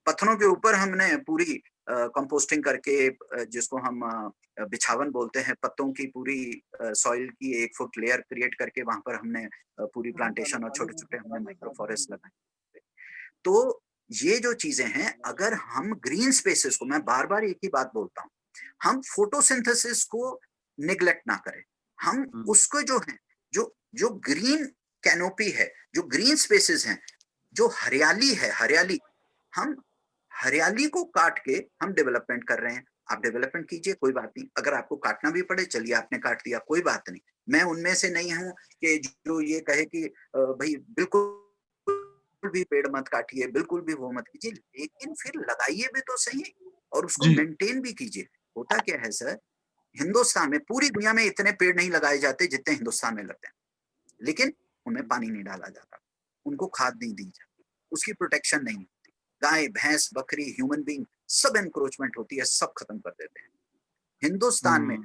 पत्थरों के ऊपर हमने पूरी कंपोस्टिंग करके, जिसको हम बिछावन बोलते हैं, पत्तों की पूरी सॉइल की 1 फुट लेयर क्रिएट करके वहां पर हमने पूरी प्लांटेशन और छोटे-छोटे हमने माइक्रो फॉरेस्ट लगाए। तो ये जो चीजें हैं, अगर हम ग्रीन स्पेसेस को, मैं बार-बार एक ही बात बोलता हूँ, हम फोटोसिंथेसिस को नेग्लेक्ट ना करें। हम उसको जो है, जो ग्रीन कैनोपी है, जो ग्रीन स्पेसेस हैं, जो हरियाली है, हम हरियाली को काट के हम डेवलपमेंट कर रहे हैं। आप डेवलपमेंट कीजिए, कोई बात नहीं। अगर आपको काटना भी पड़े, चलिए, आपने काट दिया, कोई बात नहीं। मैं उनमें से नहीं हूं कि जो ये कहे कि भाई बिल्कुल भी पेड़ मत काटिए, बिल्कुल भी वो मत कीजिए, लेकिन फिर लगाइए भी तो सही और उसको मेंटेन भी कीजिए। होता क्या है सर, हिंदुस्तान में, पूरी दुनिया में इतने पेड़ नहीं लगाए जाते जितने हिंदुस्तान में लगते हैं, लेकिन उनमें पानी नहीं डाला जाता, उनको खाद नहीं दी जाती, उसकी प्रोटेक्शन नहीं होती। गाय, भैंस, बकरी, ह्यूमन बीइंग, सब एनक्रोचमेंट होती है, सब खत्म कर देते हैं। हिंदुस्तान में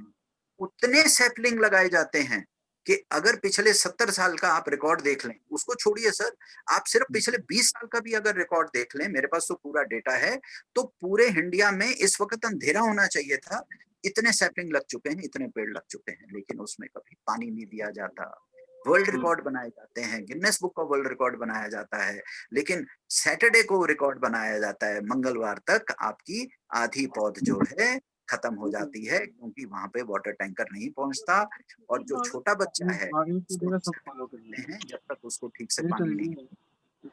उतने सैपलिंग लगाए जाते हैं कि अगर पिछले 70 साल का आप रिकॉर्ड देख लें, उसको छोड़िए सर, आप सिर्फ पिछले 20 साल का भी अगर रिकॉर्ड देख लें, मेरे पास तो पूरा डेटा है, तो पूरे इंडिया में इस वक्त अंधेरा होना चाहिए था। इतने सैपलिंग लग चुके हैं, इतने पेड़ लग चुके हैं, लेकिन उसमें कभी पानी नहीं दिया जाता, वर्ल्ड रिकॉर्ड बनाए जाते हैं, गिनेस बुक का वर्ल्ड रिकॉर्ड बनाया जाता है, लेकिन सैटरडे को रिकॉर्ड बनाया जाता है, मंगलवार तक आपकी आधी पौध जो है खत्म हो जाती है, क्योंकि वहां पे वाटर टैंकर नहीं पहुंचता, और जो छोटा बच्चा है उसको हैं जब तक उसको ठीक से पानी नहीं,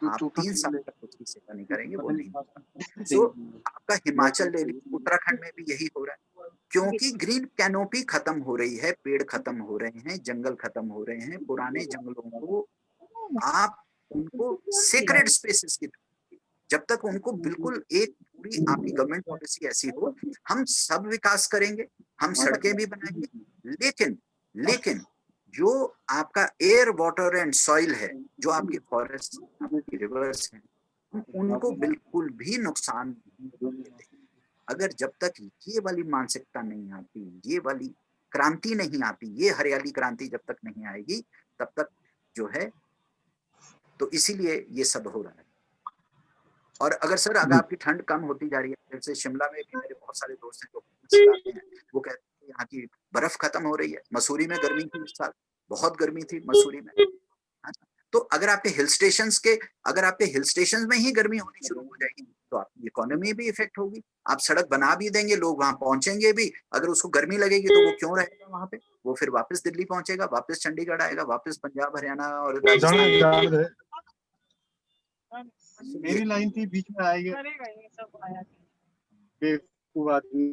आप 3 साल तक उसकी सेवा नहीं करेंगे वो नहीं होगा। सो आपका हिमाचल ले लीजिए, उत्तराखंड में भी यही हो रहा है, क्योंकि ग्रीन कैनोपी खत्म हो रही है, पेड़ खत्म हो रहे हैं, जंगल खत्म हो रहे हैं, पुराने जंगलों को आप उनको सेक्रेड स्पेसेस की, जब तक उनको बिल्कुल एक पूरी आपकी गवर्नमेंट पॉलिसी ऐसी हो, हम सब विकास करेंगे, हम सड़कें भी बनाएंगे, लेकिन लेकिन जो आपका एयर वाटर एंड सॉइल है, जो आपके फॉरेस्ट आपकी रिवर्स हैं, हम उनको बिल्कुल भी नुकसान नहीं होने देते। अगर जब तक ये वाली मानसिकता नहीं आती, ये वाली क्रांति नहीं आती, ये हरियाली क्रांति जब तक नहीं आएगी, तब तक जो है, तो इसीलिए ये सब हो रहा है। और अगर सर अगर आपकी ठंड कम होती जा रही है, जैसे शिमला में भी मेरे बहुत सारे दोस्त हैं जो आते हैं, वो कहते हैं यहाँ की बर्फ खत्म हो रही है, मसूरी में गर्मी थी इस साल, बहुत गर्मी थी मसूरी में। तो अगर आपके हिल स्टेशन में ही गर्मी होनी शुरू हो जाएगी, तो आपकी इकोनॉमी भी इफेक्ट होगी। आप सड़क बना भी देंगे, लोग वहां पहुंचेंगे भी, अगर उसको गर्मी लगेगी तो वो क्यों रहेगा वहां पे, वो फिर वापस दिल्ली पहुंचेगा, वापस चंडीगढ़ आएगा, वापस पंजाब हरियाणा और राजस्थान। मेरी लाइन थी बीच में आएगी बेवकूफ आदमी।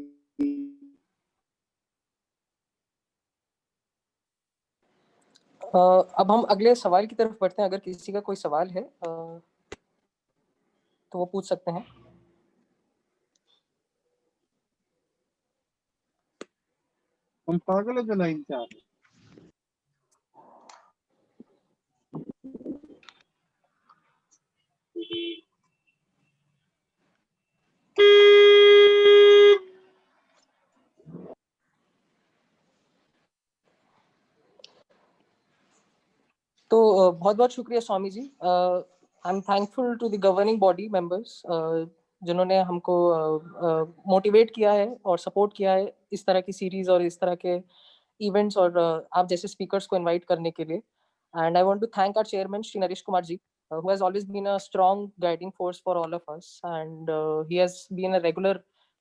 अब हम अगले सवाल की तरफ बढ़ते हैं। अगर किसी का कोई सवाल है तो वो पूछ सकते हैं। हम पागल है जो लाइन से आ रहे। तो बहुत बहुत शुक्रिया Swami ji. I am thankful to the governing body members जिन्होंने हमको मोटिवेट किया है और सपोर्ट किया है इस तरह की सीरीज और इस तरह के इवेंट्स और आप जैसे स्पीकर्स को इनवाइट करने के लिए। And I want to thank our chairman Shri Naresh Kumar ji who has always been a strong guiding force for all of us, and he has been a regular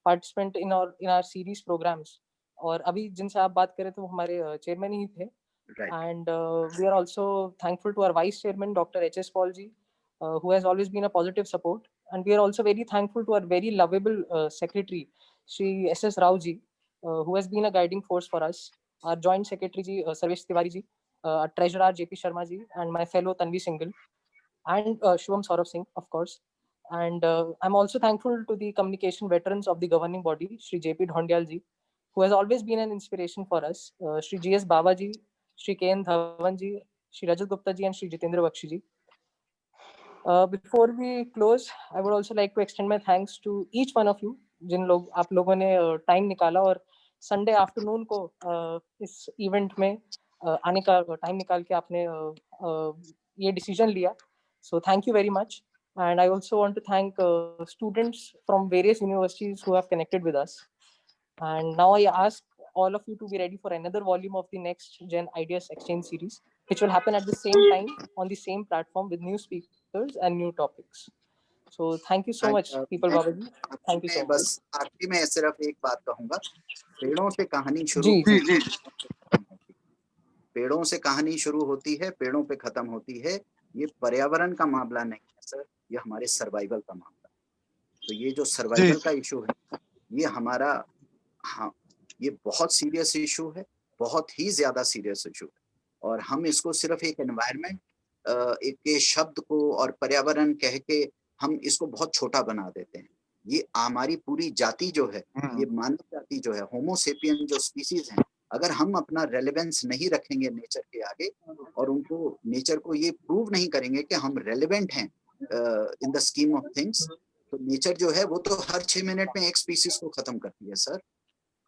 participant in our series programs. और अभी जिनसे आप बात करें तो वो हमारे चेयरमैन ही थे। Right. And we are also thankful to our vice chairman Dr. H.S. Paul ji, who has always been a positive support. And we are also very thankful to our very lovable secretary Shri S.S. Rao ji, who has been a guiding force for us. Our joint secretary ji Sarvesh Tiwari ji, our treasurer J.P. Sharma ji, and my fellow Tanvi Singhal, and Shubham Saurabh Singh, of course. And I'm also thankful to the communication veterans of the governing body, Shri J.P. Dhondial ji, who has always been an inspiration for us, Shri G.S. Baba ji, Shri K.N. Dhawan ji, Shri Rajat Gupta ji, and Shri Jitendra Bakshi ji. Before we close, I would also like to extend my thanks to each one of you, जिन लोग आप लोगों ने time निकाला और Sunday afternoon को इस event में आने का टाइम निकाल के आपने ये डिसीजन लिया. So thank you very much. And I also want to thank students from various universities who have connected with us. And now I ask all of you to be ready for another volume of the Next Gen Ideas Exchange series, which will happen at the same time on the same platform with new speakers and new topics. So thank you so much, People Babaji. Thank you so much. बस आखिरी में सिर्फ एक बात कहूंगा, पेड़ों से कहानी शुरू जी होती जी है, पेड़ों से कहानी शुरू होती है, पेड़ों पे खत्म होती है। ये पर्यावरण का मामला नहीं है सर, ये हमारे सर्वाइवल का मामला है। तो ये जो सर्वाइवल का इशू है, ये हमारा, हाँ, ये बहुत सीरियस इशू है, बहुत ही ज्यादा सीरियस इशू है। और हम इसको सिर्फ एक एनवायरनमेंट एक के शब्द को और पर्यावरण कह के हम इसको बहुत छोटा बना देते हैं। ये हमारी पूरी जाति जो है, ये मानव जाति जो है, होमो सेपियन जो स्पीसीज है, अगर हम अपना रेलेवेंस नहीं रखेंगे नेचर के आगे और उनको नेचर को ये प्रूव नहीं करेंगे कि हम रेलेवेंट हैं in the scheme of things, तो नेचर जो है वो तो हर 6 मिनट में एक स्पीसीज को खत्म करती है सर,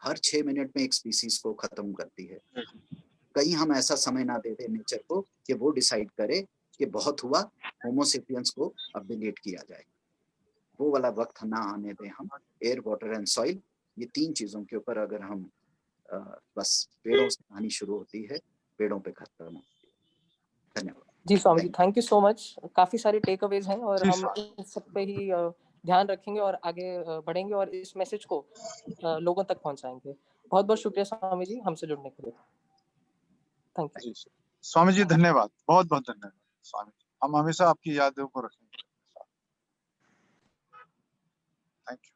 हर 6 मिनट में एक स्पीसीज को खत्म करती है। कहीं हम ऐसा समय ना दे दें नेचर को कि वो डिसाइड करे कि बहुत हुआ, होमो सेपियंस को अब डिलीट किया जाए। वो वाला वक्त ना आने दें हम। एयर, वाटर एंड सॉइल, ये 3 चीजों के ऊपर अगर हम बस पेड़ों से कहानी शुरू होती है, पेड़ों पे खत्म होती है। धन्यवाद। जी Swami ji, thank you so much. काफी सारे टेक अवेज हैं और जी, हम इन सब पे ही ध्यान रखेंगे और आगे बढ़ेंगे और इस मैसेज को लोगों तक पहुंचाएंगे। बहुत बहुत शुक्रिया स्वामी जी हमसे जुड़ने के लिए। Thank you. जी स्वामी जी, धन्यवाद, बहुत बहुत धन्यवाद स्वामी जी। हम हमेशा आपकी यादों को रखेंगे। Thank you.